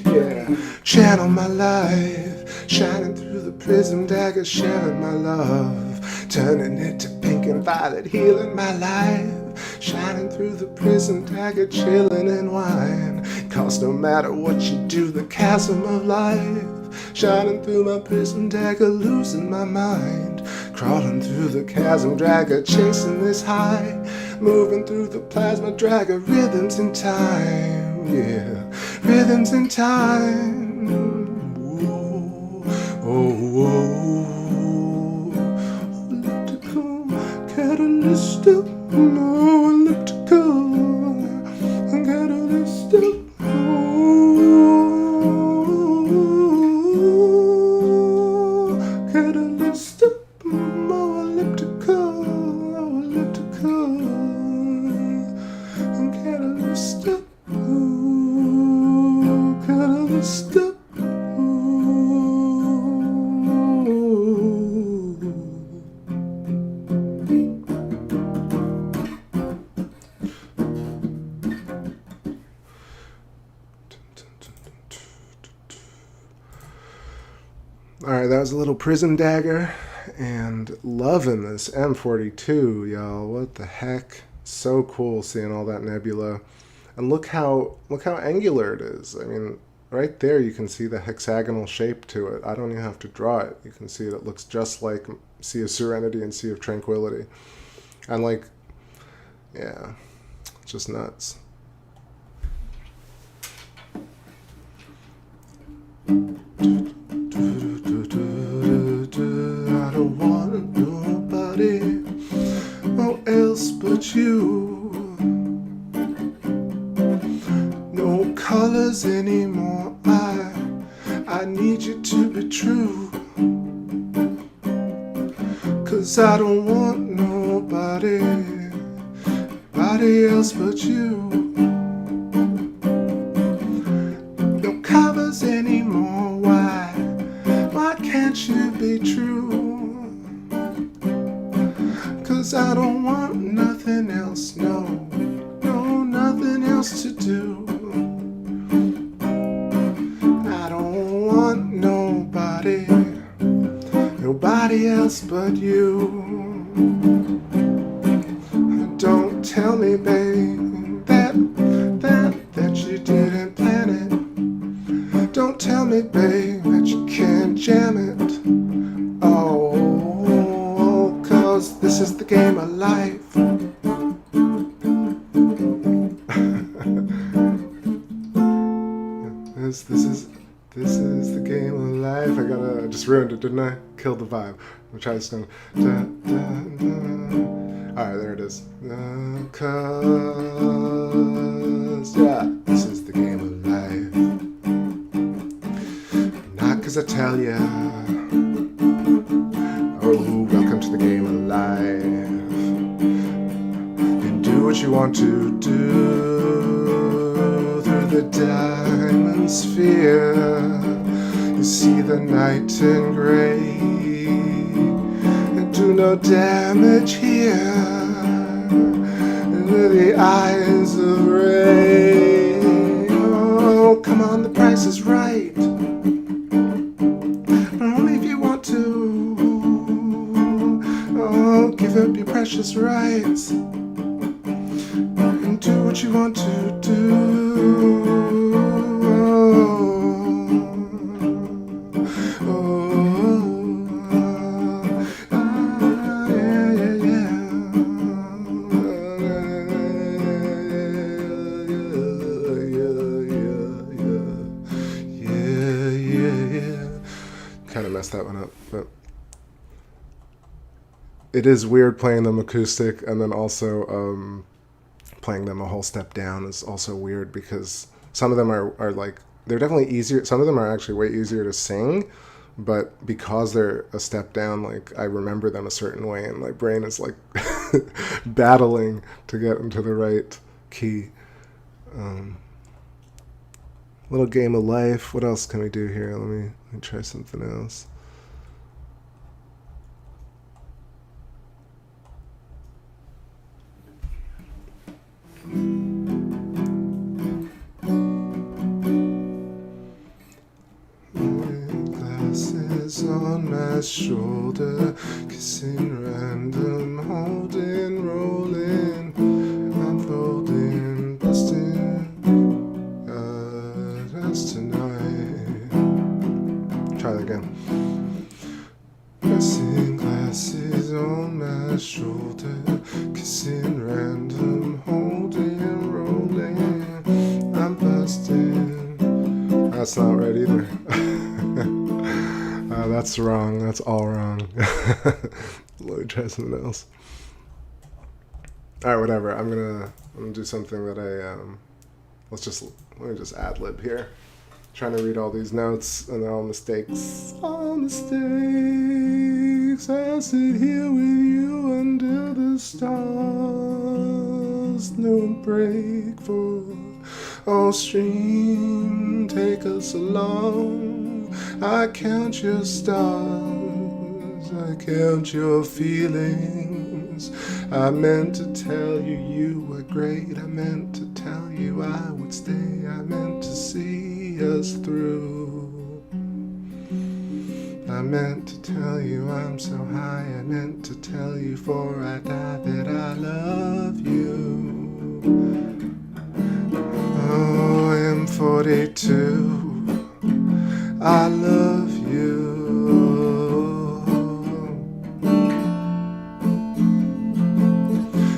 Yeah. Channel my life, shining through the prism dagger, sharing my love, turning it to pink and violet, healing my life, shining through the prism dagger, chilling in wine. Cause no matter what you do, the chasm of life, shining through my prism dagger, losing my mind, crawling through the chasm dragger, chasing this high, moving through the plasma dragger, rhythms in time, yeah, rhythms in time. Whoa, oh, elliptical, catalyst up, no elliptical, catalyst up. Alright, that was a little prism dagger, and loving this M42, y'all. What the heck? So cool seeing all that nebula. And look how angular it is. I mean, right there you can see the hexagonal shape to it. I don't even have to draw it. You can see it looks just like Sea of Serenity and Sea of Tranquility. And like, yeah, just nuts. I don't want nobody else but you. No colors anymore. I need you to be true. 'Cause I don't want nobody else but you. No covers anymore. Why can't you be true? 'Cause I don't want nothing else, no, nothing else to do. I don't want nobody else but you. Don't tell me, babe, that you didn't plan it. Don't tell me, babe, that you can't jam it. Oh, 'cause this is the game of life. This is the game of life. I just ruined it, didn't I? Killed the vibe. I'll try this again. Alright, there it is. 'Cause, yeah, this is the game of life. Not 'cause I tell ya. Oh, welcome to the game of life. And do what you want to do through the diamond sphere. You see the night in gray. And do no damage here. With the eyes of rain. Oh, come on, the price is right. But only if you want to. Oh, give up your precious rights. And do what you want to do. Kind of messed that one up, but it is weird playing them acoustic, and then also playing them a whole step down is also weird because some of them are like, they're definitely easier. Some of them are actually way easier to sing, but because they're a step down, like I remember them a certain way, and my brain is like battling to get into the right key. Little game of life. What else can we do here? Let me try something else. Glasses on my shoulder, kissing random, holding, rolling, unfolding, busting. Tonight. Try that again. Pressing glasses on my shoulder, kissing random, holding, rolling. I'm busting. That's not right either. That's wrong. That's all wrong. Let me try something else. All right, whatever. I'm gonna do something that let me just ad-lib here. Trying to read all these notes, and they're all mistakes. All mistakes. I sit here with you under the stars. No break for all stream. Take us along. I count your stars. I count your feelings. I meant to tell you you were great. I meant to tell you I would stay. I meant to see us through. I meant to tell you I'm so high. I meant to tell you before I die that I love you. Oh, M42, I love you.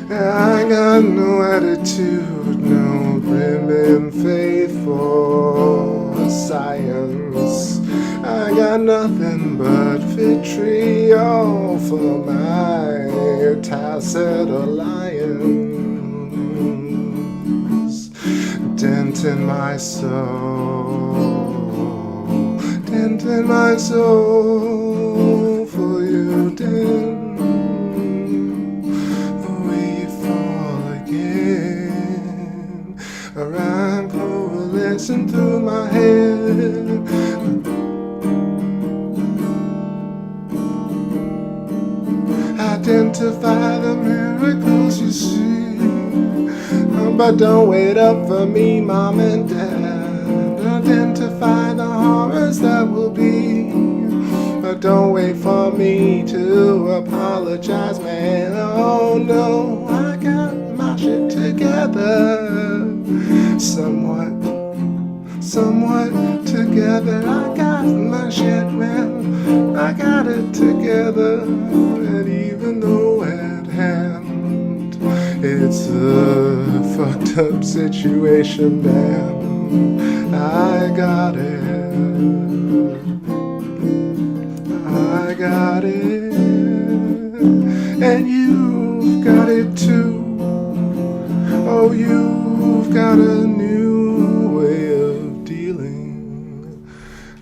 I got no attitude, no grim and faithful science. I got nothing but vitriol for my tacit alliance. Dent in my soul, dent in my soul for you, dent. A rhyme coalescing through my head. Identify the miracles you see, but don't wait up for me, Mom and Dad. Identify the horrors that will be, but don't wait for me to apologize, man. Oh no, I got my shit together. Somewhat together. I got my shit, man. I got it together. And even though at hand it's a fucked up situation, damn, I got it. I got it. And you've got it too. Oh, you've got a new way of dealing,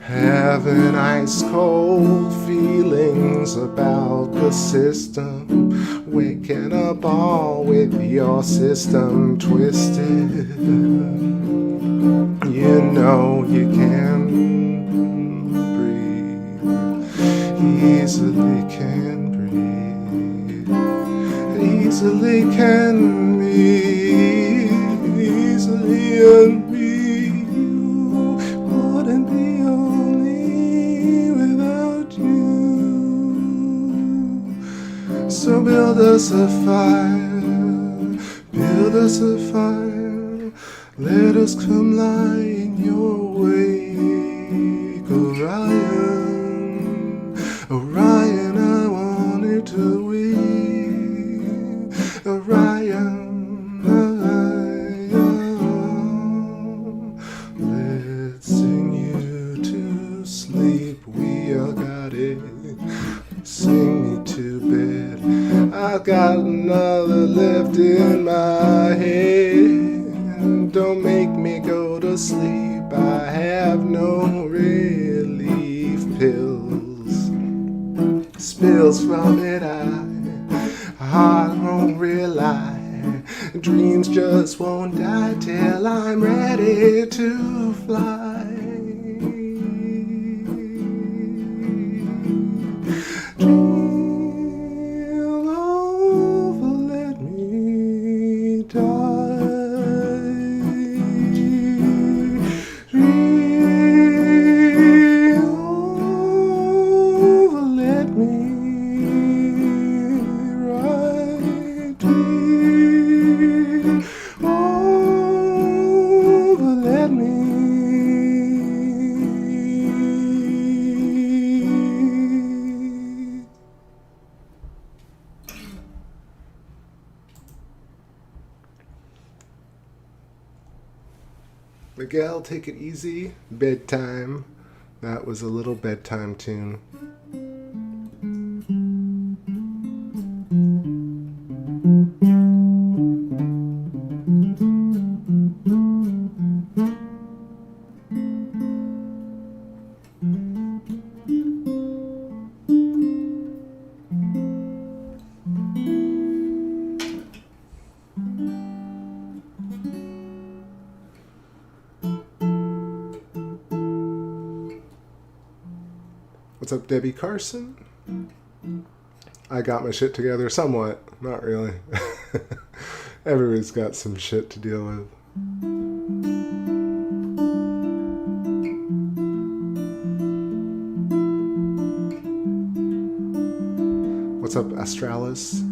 having ice cold feelings about the system, waking up all with your system twisted. You know you can breathe, easily can breathe, easily can breathe. Easily and me, you wouldn't be only without you. So build us a fire, build us a fire. Let us come lie in your wake, Orion. Orion, I wanted to weep, Orion. Sing me to bed. I've got another left in my head. Don't make me go to sleep. I have no relief pills. Spills from it, heart won't rely. Dreams just won't die till I'm ready to fly. Dream over, let me die. Dream over, let me write. Dream over, let me. Miguel, take it easy. Bedtime. That was a little bedtime tune. What's up, Debbie Carson? I got my shit together somewhat. Not really. Everybody's got some shit to deal with. What's up, Astralis?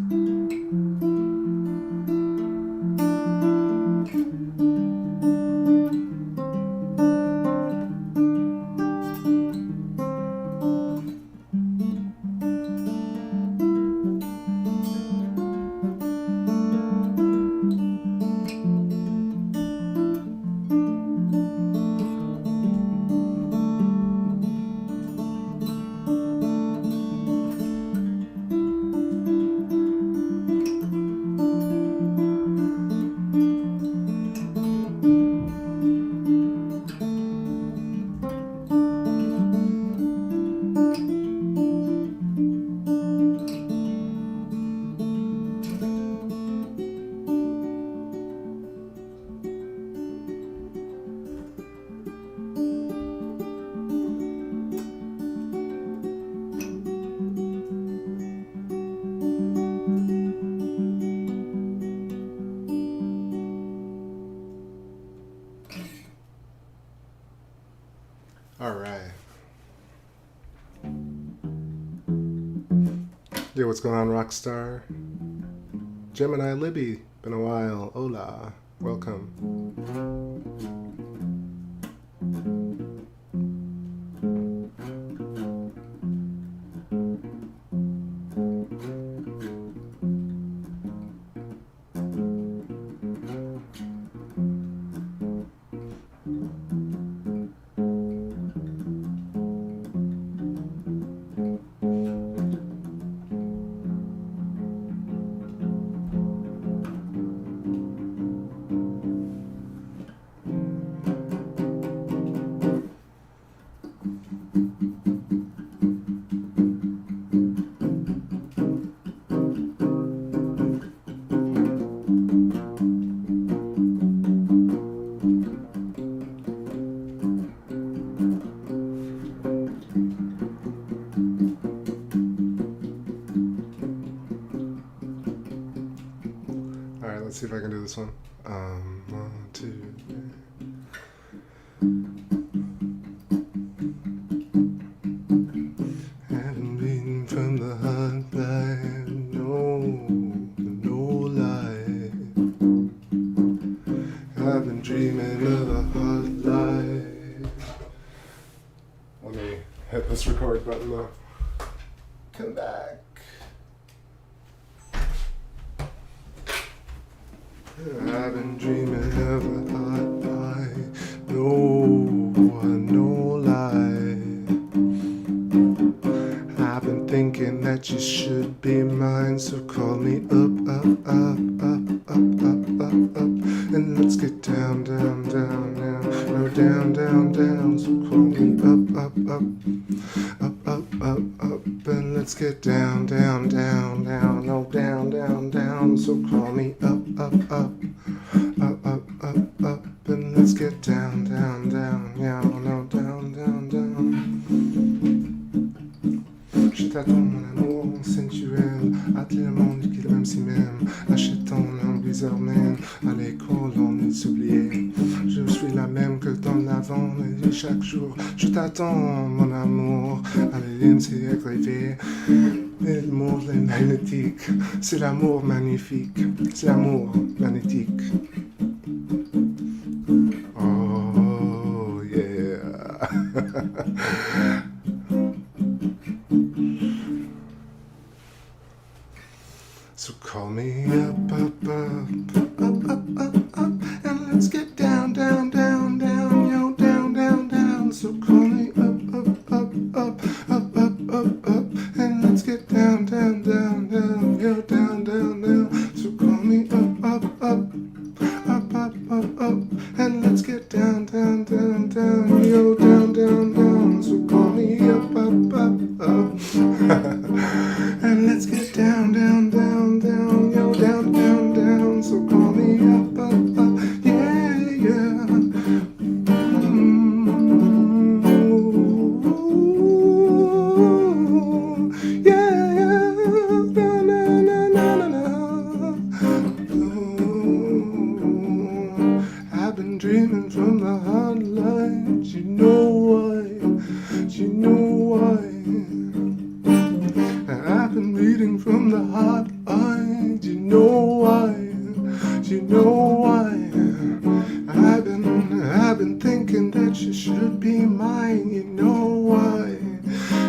Yo, what's going on, Rockstar? Gemini Libby, been a while. Hola, welcome. Let's see if I can do this one. 1, 2, 3. Haven't been from the hot light, no light. I've been dreaming of a hot light. Let me hit this record button though. Come back. I've been dreaming of a hot light, no lie. I've been thinking that you should be mine, so call me up, and let's get down, now. No, down, so call me up, and let's get down, now. No, down, so call me up, and let's get down, now. No, down. Je t'attends, mon amour sensuel, attelé le monde qui l'aime si même, achetant un blizzard man, à l'école on est s'oublier. Je suis la même que dans l'avant et chaque jour. Je t'attends, mon amour, à l'élène c'est aggravé. Et l'amour est magnétique, c'est l'amour magnifique, c'est l'amour magnétique. Oh yeah. So call me up, and let's get down, yo, down. So call me up, and let's get down, yo, down. So call me up, that you should be mine. You know why?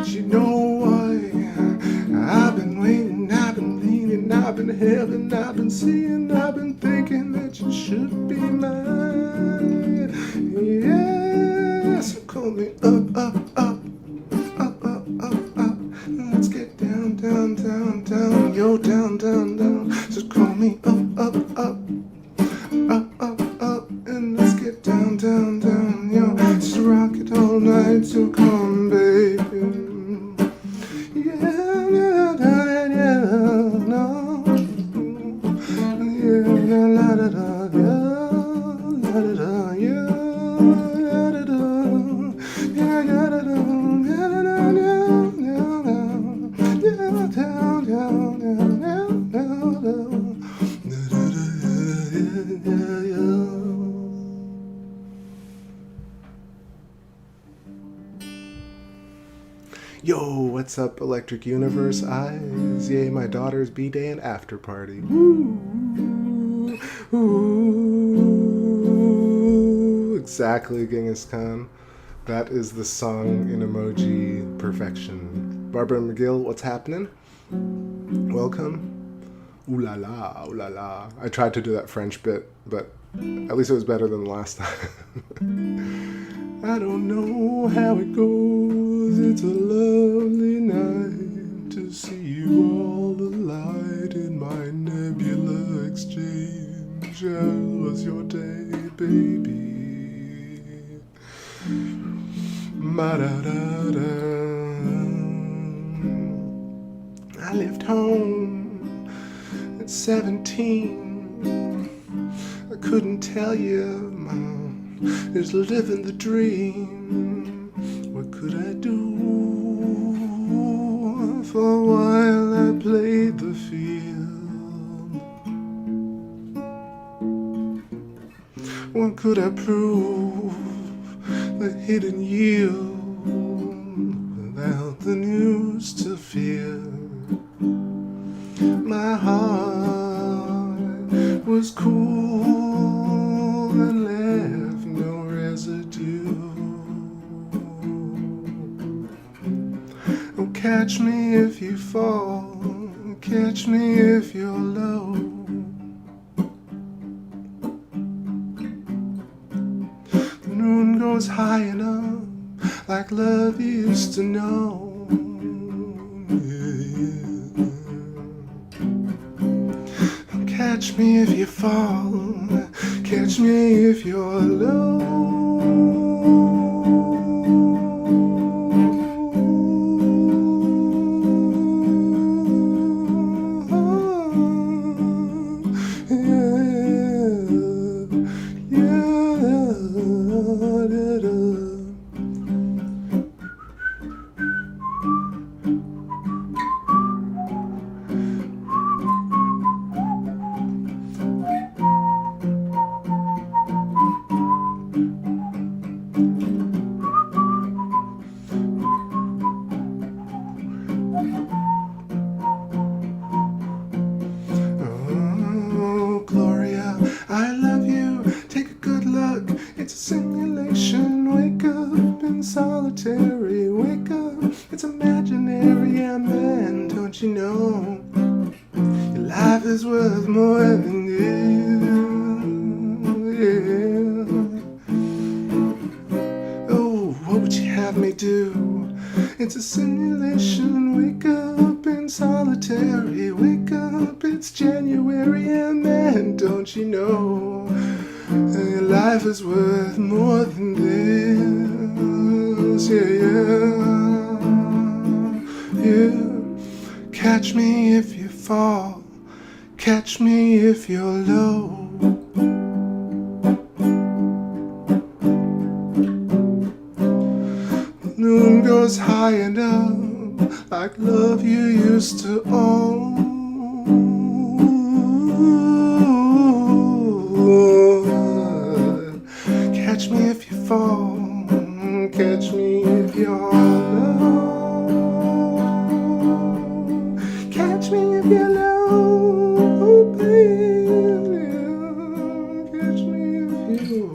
You know why? I've been waiting, I've been leaning, I've been having, I've been seeing, I've been thinking that you should be mine. Yeah, so call me up, up, up, up, up, up, up. Let's get down, down, down, down, yo, down, down, down. So call me up, up, up, up, up, up, and let's get down, down, down, yo. Just rock it all night, so come, baby. Yeah, yeah, yeah, yeah, no. Yeah, la la la la, yeah, la la la, yeah, la la la, yeah, la la la, yeah, la la la, yeah, down, down, down, down, down, down. Yo, what's up, Electric Universe eyes? Yay, my daughter's B-Day and after party. Woo! Ooh. Exactly, Genghis Khan. That is the song in emoji perfection. Barbara McGill, what's happening? Welcome. Ooh la la, ooh la la. I tried to do that French bit, but at least it was better than the last time. I don't know how it goes. It's a lovely night to see you all alight in my nebula exchange. How was your day, baby? Ma-da-da-da. I left home at 17. I couldn't tell you, Mom. Is living the dream. What could I do? For a while I played the field. What could I prove? The hidden yield without the news to fear. My heart was cool and left no residue. Oh, catch me if you fall, catch me if you're low. The moon goes high enough, like love used to know. Catch me if you fall, catch me if you're low. Solitary, wake up, it's imaginary, yeah man, don't you know? Your life is worth more than you, yeah. Oh, what would you have me do? It's a simulation, wake up in solitary, wake up, it's January, yeah man, don't you know? Your life is worth more than this. Yeah, yeah, yeah. Catch me if you fall, catch me if you're low. The moon goes high and up, like love you used to own. Catch me if you fall, catch me if you're low. Catch me if you're low, baby. Catch me if you're low.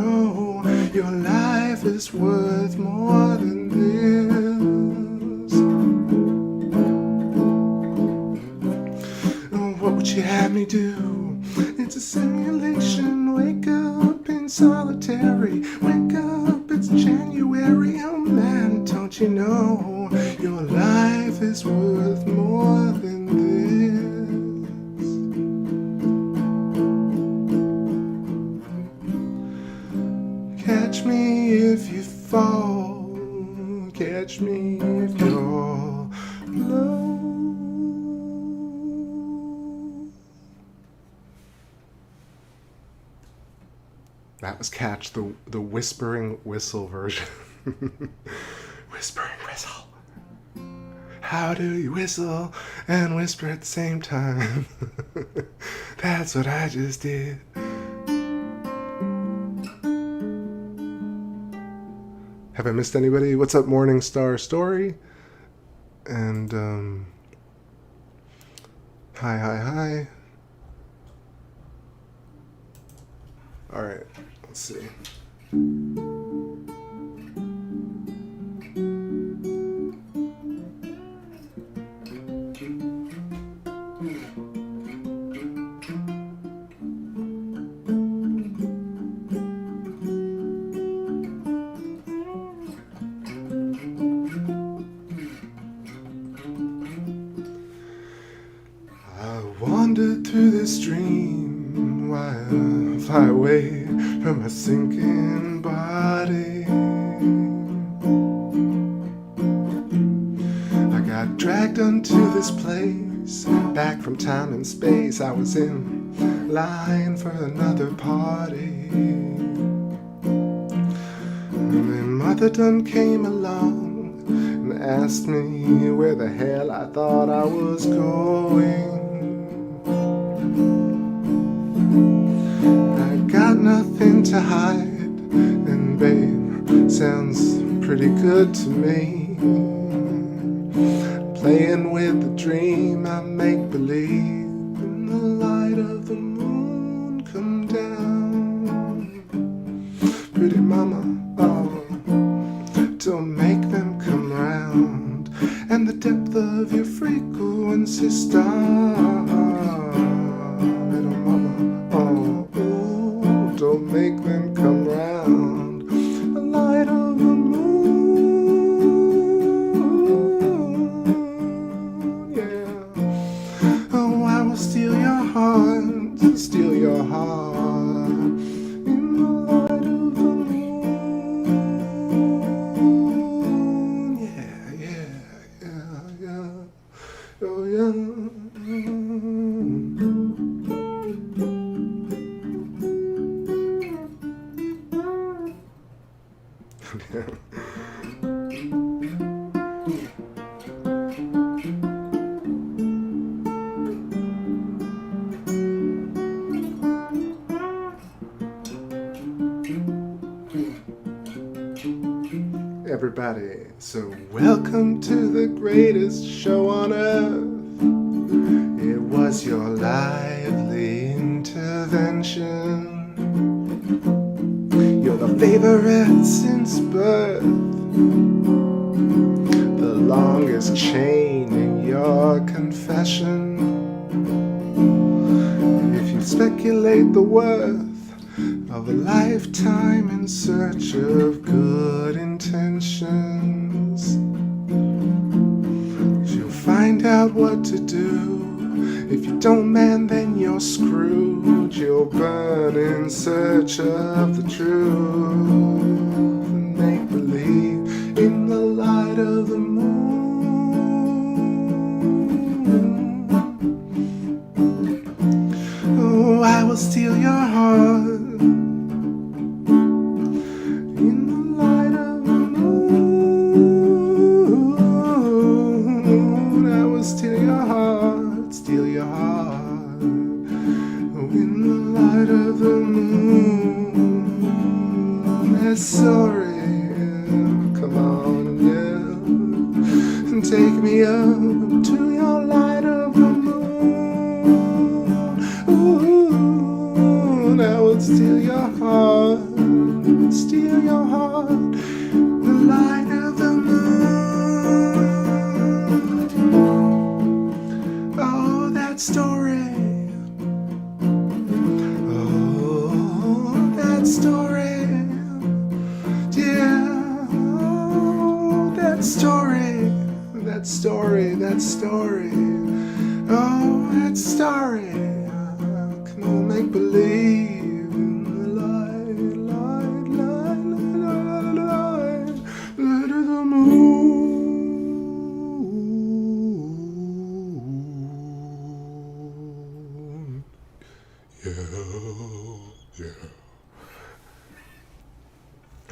know your life is worth more than this? Oh, what would you have me do? It's a simulation. Wake up in solitary. Wake up, it's January. Oh man, don't you know your life is worth more than this? Catch me if you fall. Catch me if you're low. That was Catch, the whispering whistle version. Whispering whistle. How do you whistle and whisper at the same time? That's what I just did. Have I missed anybody? What's up, Morningstar Story? And, hi. All right, let's see. I wandered through this dream while fly away from my sinking body. I got dragged onto this place, back from time and space. I was in line for another party. And then Mother done came along and asked me where the hell I thought I was going. Nothing to hide, and babe, sounds pretty good to me. Playing with the dream, I make believe in the light of the moon come down. Pretty mama, oh, don't make them come round, and the depth of your frequency star. Little mama, oh, don't make them come round. The light of the moon, yeah. Oh, I will steal your heart, steal your heart. In the light of the moon, yeah. Oh, yeah. Everybody, so welcome to the greatest show on earth. It was your lively intervention. You're the favorite since birth, the longest chain in your confession. If you speculate the worth of a lifetime in search of good intentions, you'll find out what to do. If you don't, man, then you're screwed. You'll burn in search of the truth and make believe in the light of the moon. Oh, I will steal your heart. In the light of the moon, I will steal your heart, steal your heart. Oh, in the light of the moon, that's sorry. Come on, yeah, and take me up to your light of the moon. Ooh, and I will steal your heart. steal your heart, the light of the moon. Oh, that story. Oh, that story. Yeah. Oh, that story. That story. That story. Oh, that story. Come on, make believe.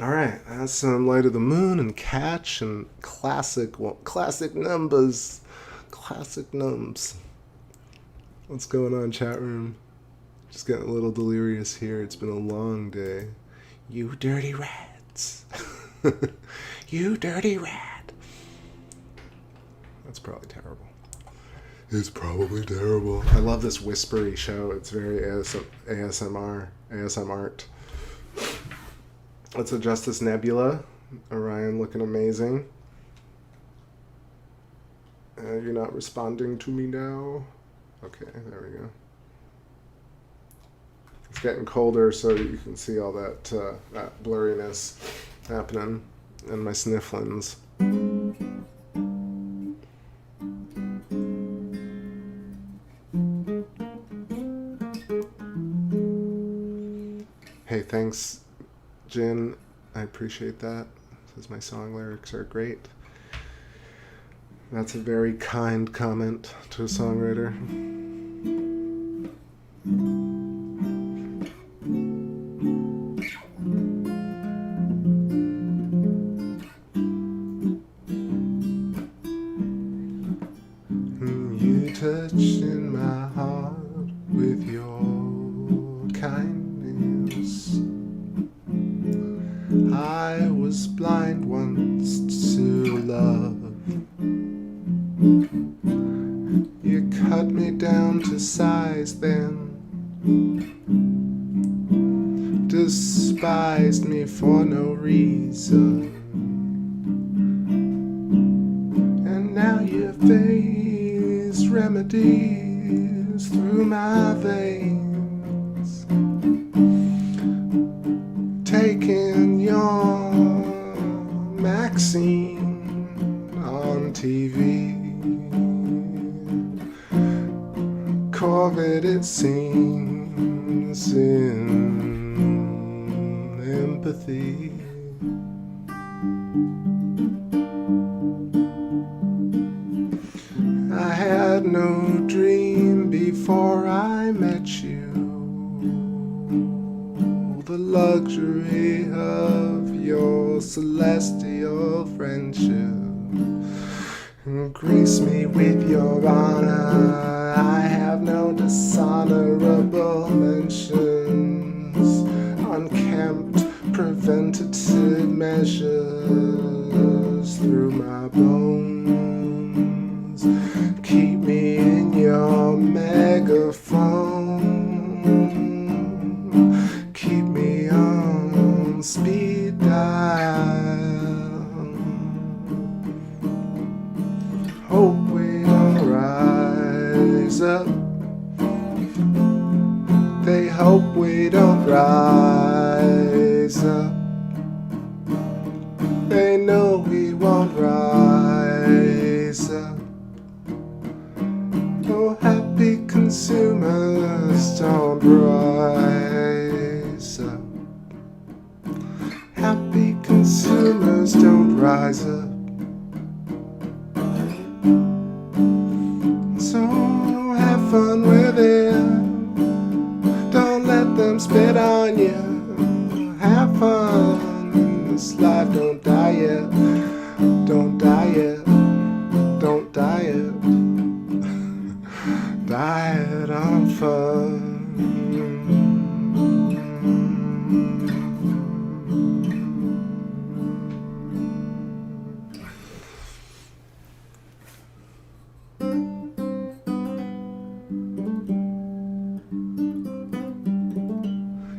Alright, that's some Light of the Moon and Catch and classic numbers. Classic nums. What's going on, chat room? Just getting a little delirious here. It's been a long day. You dirty rats. You dirty rat. That's probably terrible. It's probably terrible. I love this whispery show. It's very ASMR art. Let's adjust this nebula. Orion looking amazing. You're not responding to me now. Okay, there we go. It's getting colder, so you can see all that that blurriness happening in my snifflins. Hey, thanks, Jin. I appreciate that. Says my song lyrics are great. That's a very kind comment to a songwriter. You touching my heart with your kindness. I was blind once to love. You cut me down to size then, despised me for no reason, and now your face remedies through my veins, taking your Maxine on TV. Corvette, it seems, in empathy. I had no dream before I met you, the luxury of your celestial friendship. Grace me with your honor. I have no dishonorable mentions, unkempt preventative measures through my bones. Keep me in your megaphone. Keep me on speed dial. Hope we don't rise up. They hope we don't rise up. They know we won't rise up. Oh, happy consumers don't rise up. Happy consumers don't rise up. So have fun with it. Don't let them spit on you. Have fun in this life. Don't die yet. Don't die yet. Don't die yet. Diet on fun.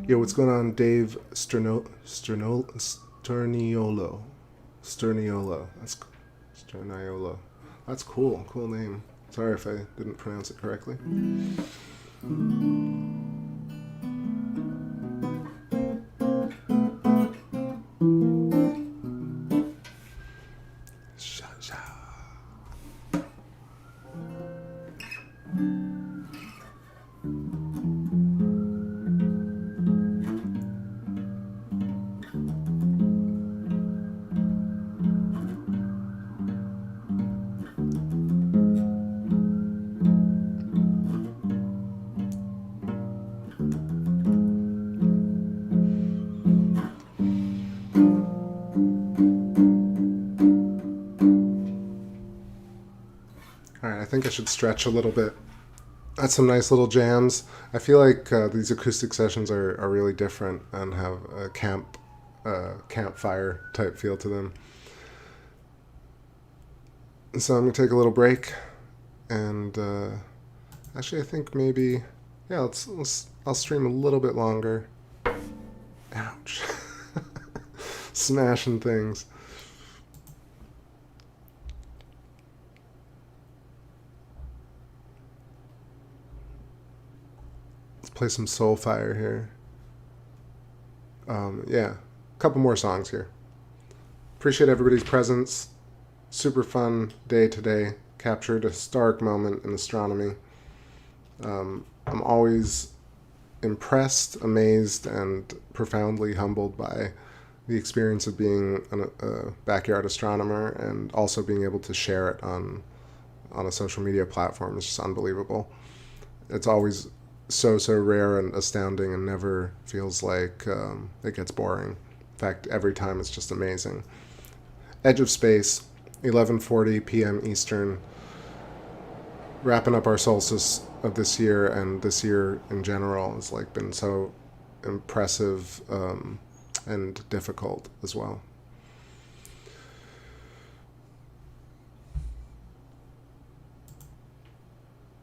Yo, what's going on, Dave Sterniolo? That's Sterniolo. That's cool. Cool name. Sorry if I didn't pronounce it correctly. I think I should stretch a little bit. That's some nice little jams. I feel like these acoustic sessions are really different and have a campfire type feel to them. So I'm gonna take a little break, and actually I think maybe I'll stream a little bit longer. Ouch! Smashing things. Play some Soulfire here. Yeah, a couple more songs here. Appreciate everybody's presence. Super fun day today. Captured a historic moment in astronomy. I'm always impressed, amazed, and profoundly humbled by the experience of being a backyard astronomer, and also being able to share it on a social media platform. It's just unbelievable. It's always so rare and astounding, and never feels like it gets boring. In fact, every time it's just amazing. Edge of Space, 11:40 p.m. Eastern, wrapping up our solstice of this year, and this year in general has been so impressive and difficult as well.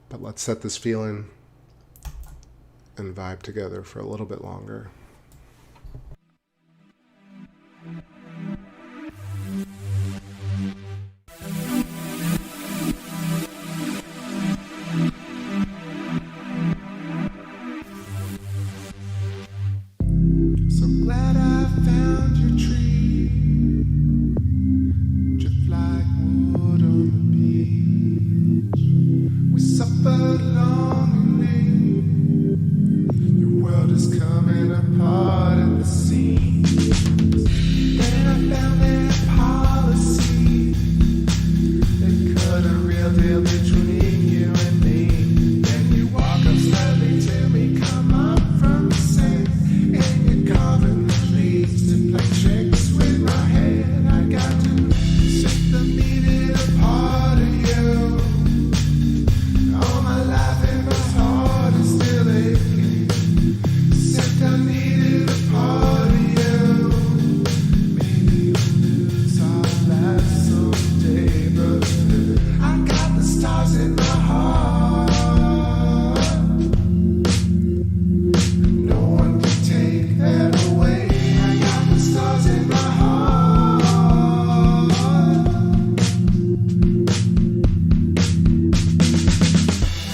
But let's set this feeling and vibe together for a little bit longer. So glad I found your tree, drift like wood on the beach. We suffered long and late. World is coming apart at the seams. Then I found that policy that cut a real deal between you and me. Then you walk up slowly to me, come up from the sand, and you're carving the leaves to play tricks with my head. I got to set the meaning apart of you. All my life and my heart is still aching. I needed a part of you. Maybe we'll lose our lives someday, but I got the stars in my heart. No one can take that away. I got the stars in my heart.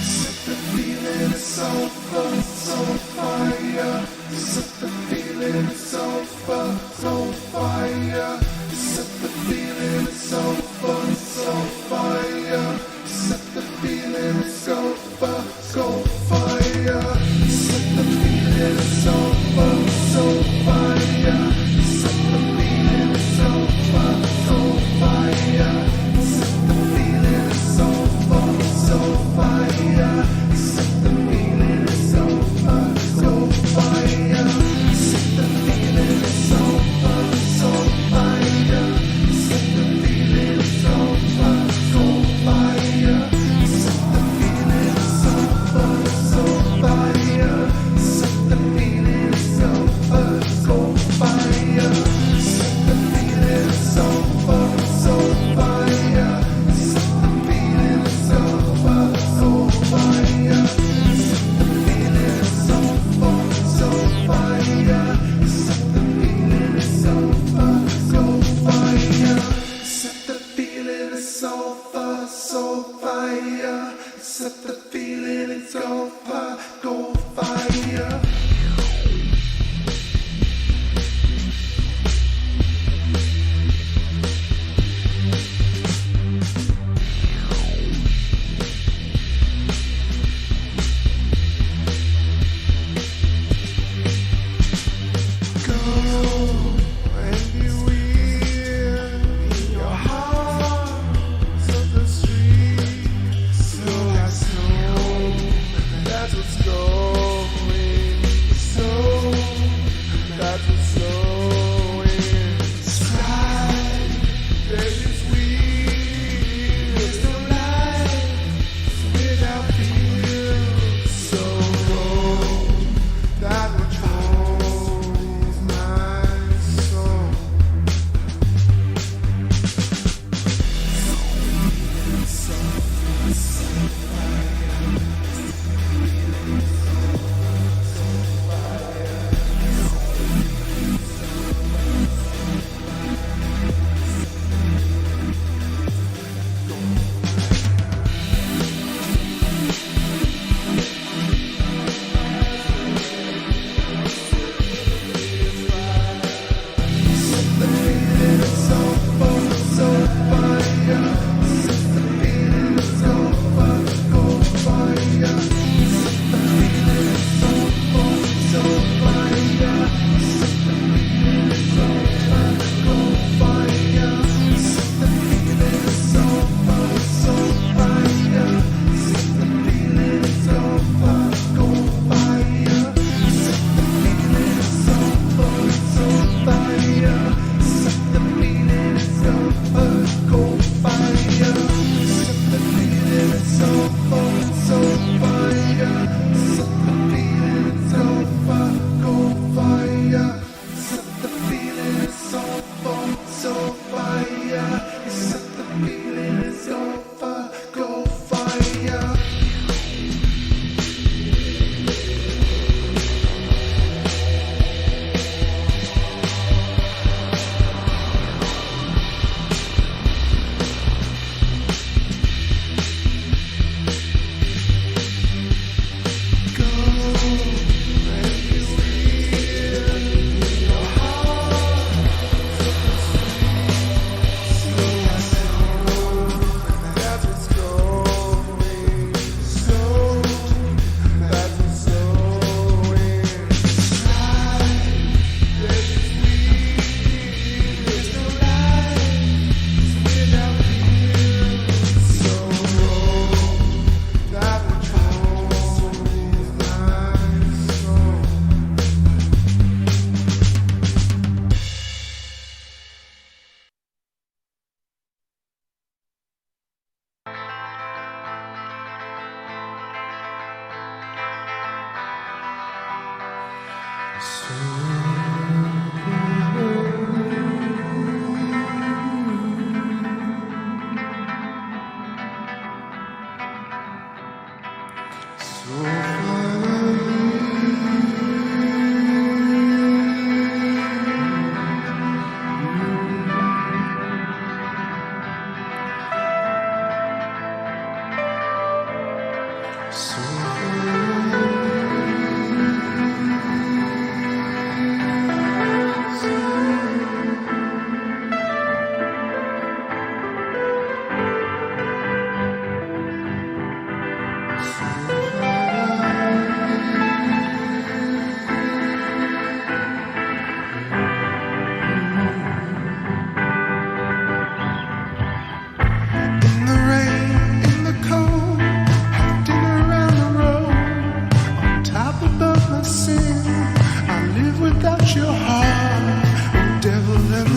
Set the feeling of soul fire. Set the feeling of soul fire. Set the feeling of soul fire. Set the feeling of soul fire. Set the feeling of soul fire. Set the feeling of soul fire. Set the feeling of soul fire. Set the feeling of soul fire. Set the feeling of soul fire. Set the feeling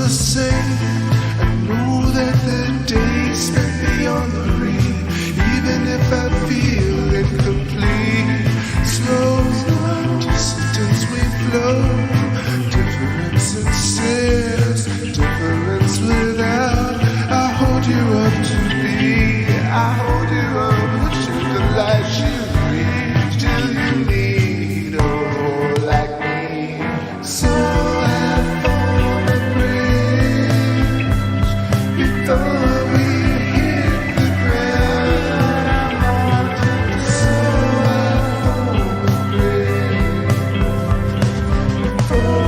the same. I know that the days spent beyond the rain, even if I feel incomplete. Slow distance we flow, difference exists, difference without. I hold you up to be, I hold you up to the light you reach till you need a hold like me. So I form a bridge before we hit the ground. So I form a bridge before you hit the ground.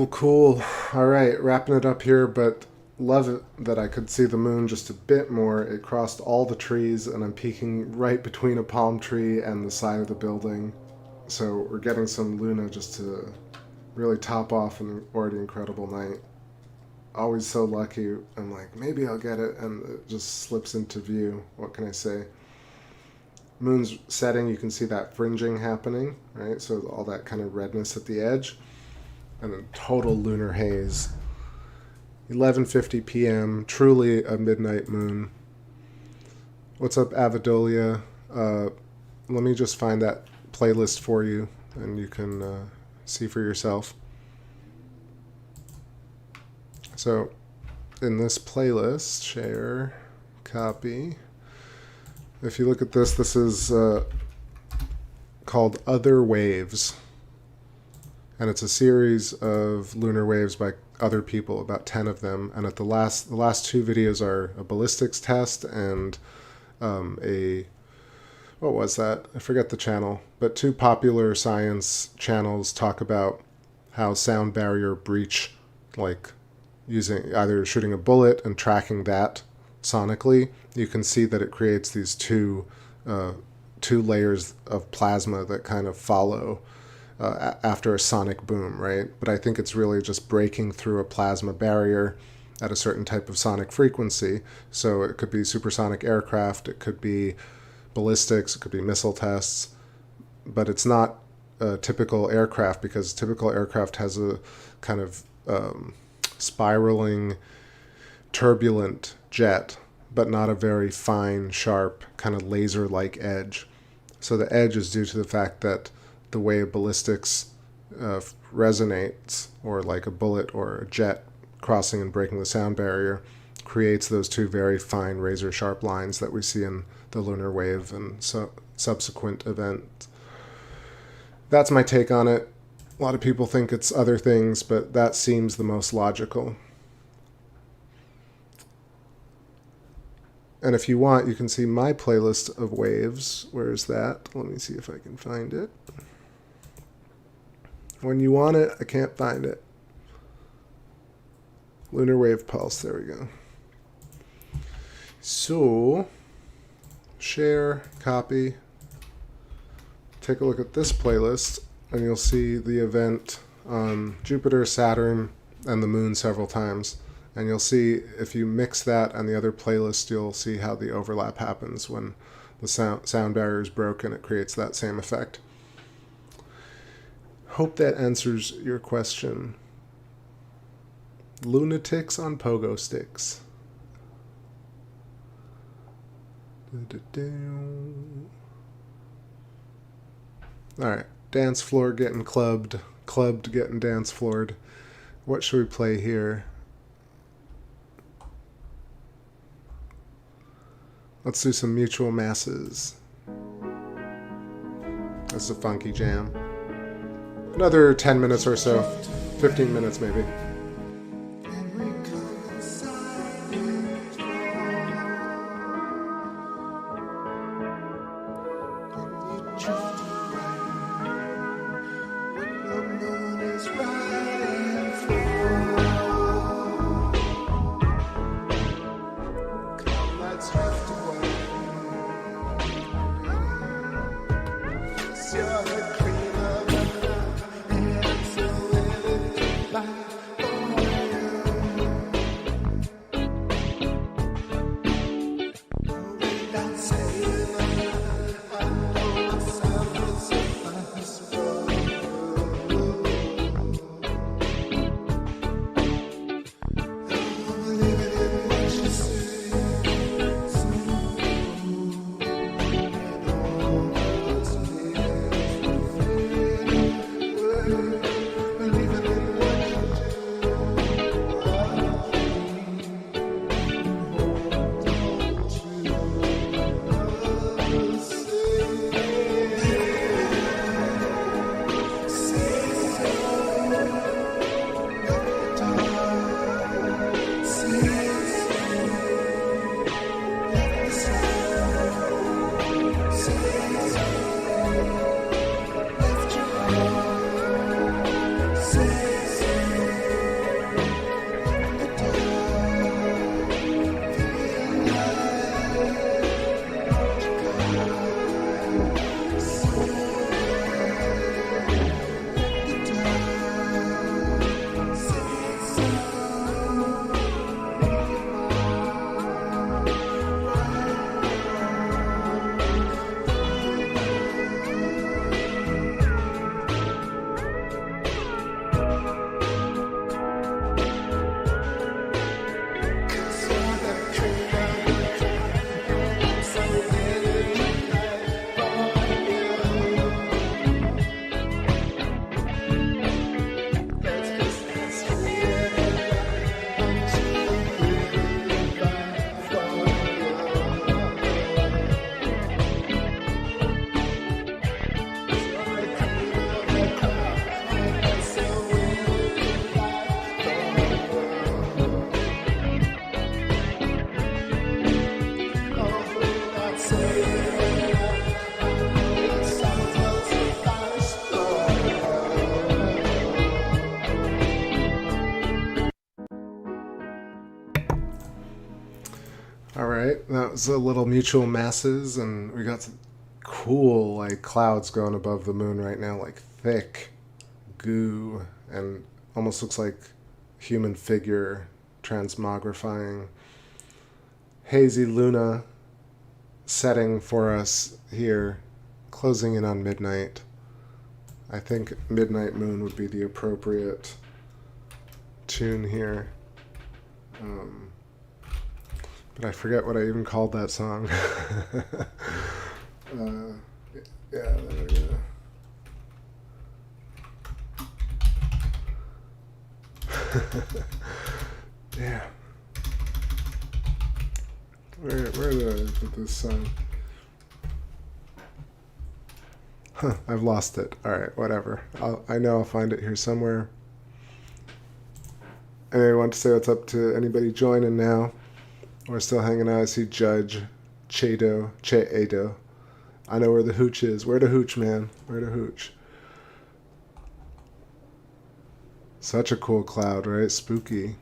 Cool. All right, wrapping it up here, but love it that I could see the moon just a bit more. It crossed all the trees, and I'm peeking right between a palm tree and the side of the building. So we're getting some Luna just to really top off an already incredible night. Always so lucky. I'm like, maybe I'll get it, and it just slips into view. What can I say? Moon's setting, you can see that fringing happening, right? So all that kind of redness at the edge. And then total lunar haze. 11:50 p.m. Truly a midnight moon. What's up, Avadolia? Let me just find that playlist for you, and you can see for yourself. So, in this playlist, share, copy. If you look at this, this is called Other Waves. And it's a series of lunar waves by other people, about 10 of them. And at the last two videos are a ballistics test and what was that? I forget the channel. But two popular science channels talk about how sound barrier breach, like using either shooting a bullet and tracking that sonically. You can see that it creates these two layers of plasma that kind of follow after a sonic boom, right? But I think it's really just breaking through a plasma barrier at a certain type of sonic frequency. So it could be supersonic aircraft, it could be ballistics, it could be missile tests, but it's not a typical aircraft, because typical aircraft has a kind of spiraling, turbulent jet, but not a very fine, sharp, kind of laser-like edge. So the edge is due to the fact that the way a ballistics resonates, or like a bullet or a jet crossing and breaking the sound barrier, creates those two very fine razor-sharp lines that we see in the lunar wave and subsequent events. That's my take on it. A lot of people think it's other things, but that seems the most logical. And if you want, you can see my playlist of waves. Where is that? Let me see if I can find it. When you want it, I can't find it. Lunar wave pulse, there we go. So, share, copy, take a look at this playlist, and you'll see the event on Jupiter, Saturn, and the Moon several times. And you'll see, if you mix that and the other playlist, you'll see how the overlap happens when the sound barrier is broken. It creates that same effect. Hope that answers your question. Lunatics on pogo sticks. Alright, dance floor getting clubbed getting dance floored. What should we play here? Let's do some Mutual Masses. This is a funky jam. Another 10 minutes or so. 15 minutes maybe. Alright, that was a little Mutual Masses, and we got some cool like clouds going above the moon right now, like thick goo, and almost looks like human figure transmogrifying. Hazy Luna setting for us here, closing in on midnight. I think Midnight Moon would be the appropriate tune here. But I forget what I even called that song. Yeah, there we go. Yeah. Where did I put this song? Huh, I've lost it. Alright, whatever. I know I'll find it here somewhere. Anyway, I want to say what's up to anybody joining now. We're still hanging out. I see Judge Cheado. I know where the hooch is. Where the hooch, man? Where the hooch? Such a cool cloud, right? Spooky.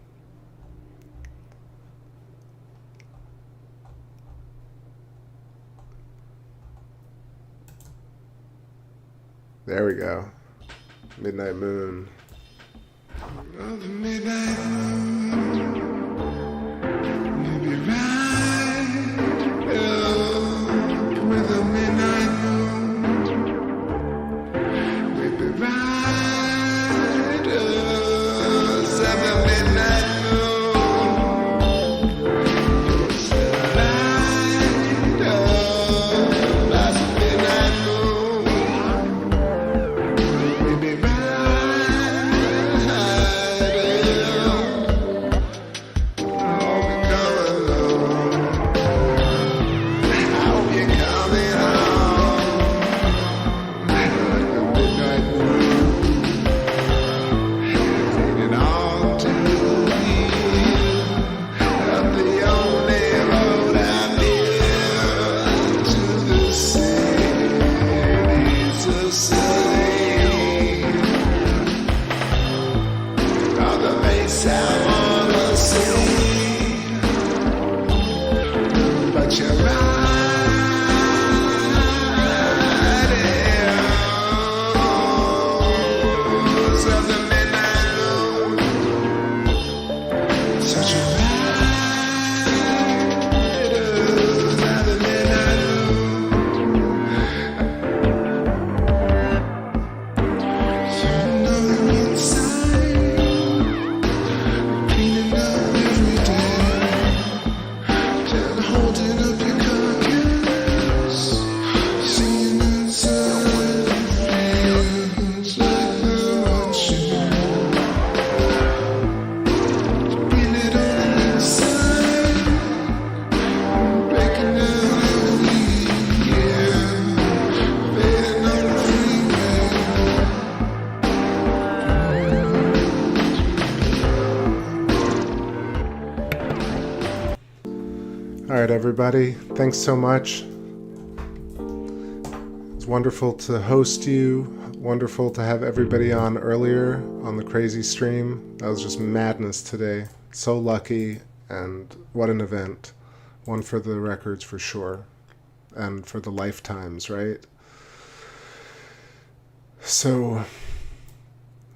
There we go. Midnight moon. Oh, the midnight moon, maybe right, oh, with the midnight moon, maybe right, oh, seven midnight moon, it's right, oh, last midnight moon, maybe right. Alright, everybody, thanks so much. It's wonderful to host you, wonderful to have everybody on earlier on the crazy stream. That was just madness today. So lucky, and what an event. One for the records for sure, and for the lifetimes, right? So,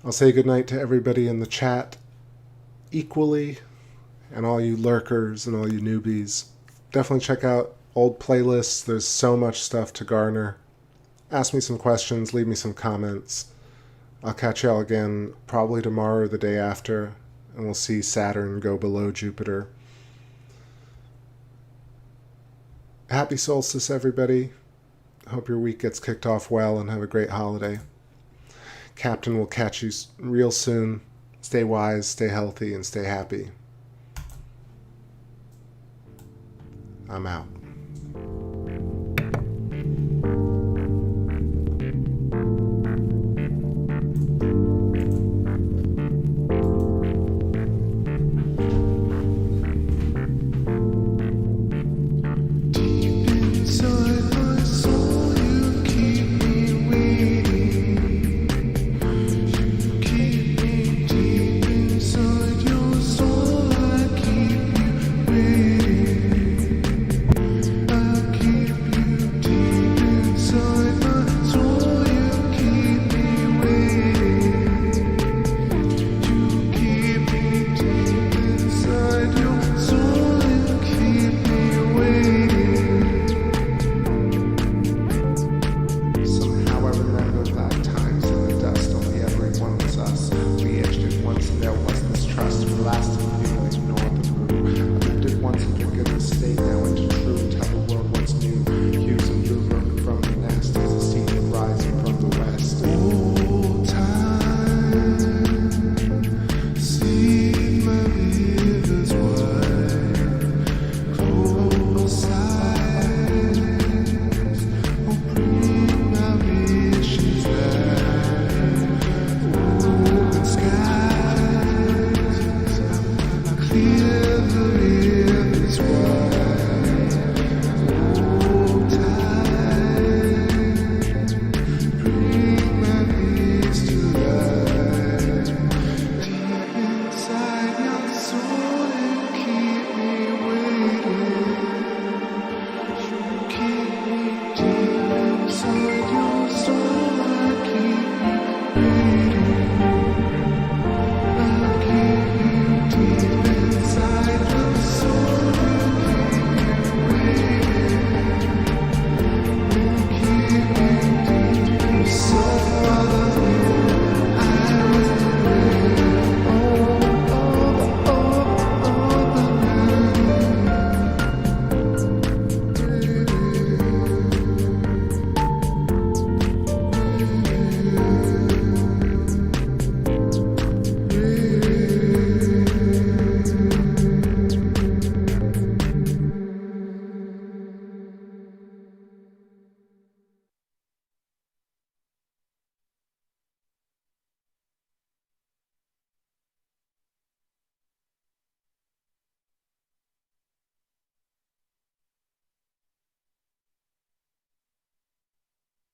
I'll say goodnight to everybody in the chat equally, and all you lurkers and all you newbies. Definitely check out old playlists. There's so much stuff to garner. Ask me some questions, leave me some comments. I'll catch y'all again probably tomorrow or the day after, and we'll see Saturn go below Jupiter. Happy solstice, everybody. Hope your week gets kicked off well and have a great holiday. Captain will catch you real soon. Stay wise, stay healthy, and stay happy. I'm out.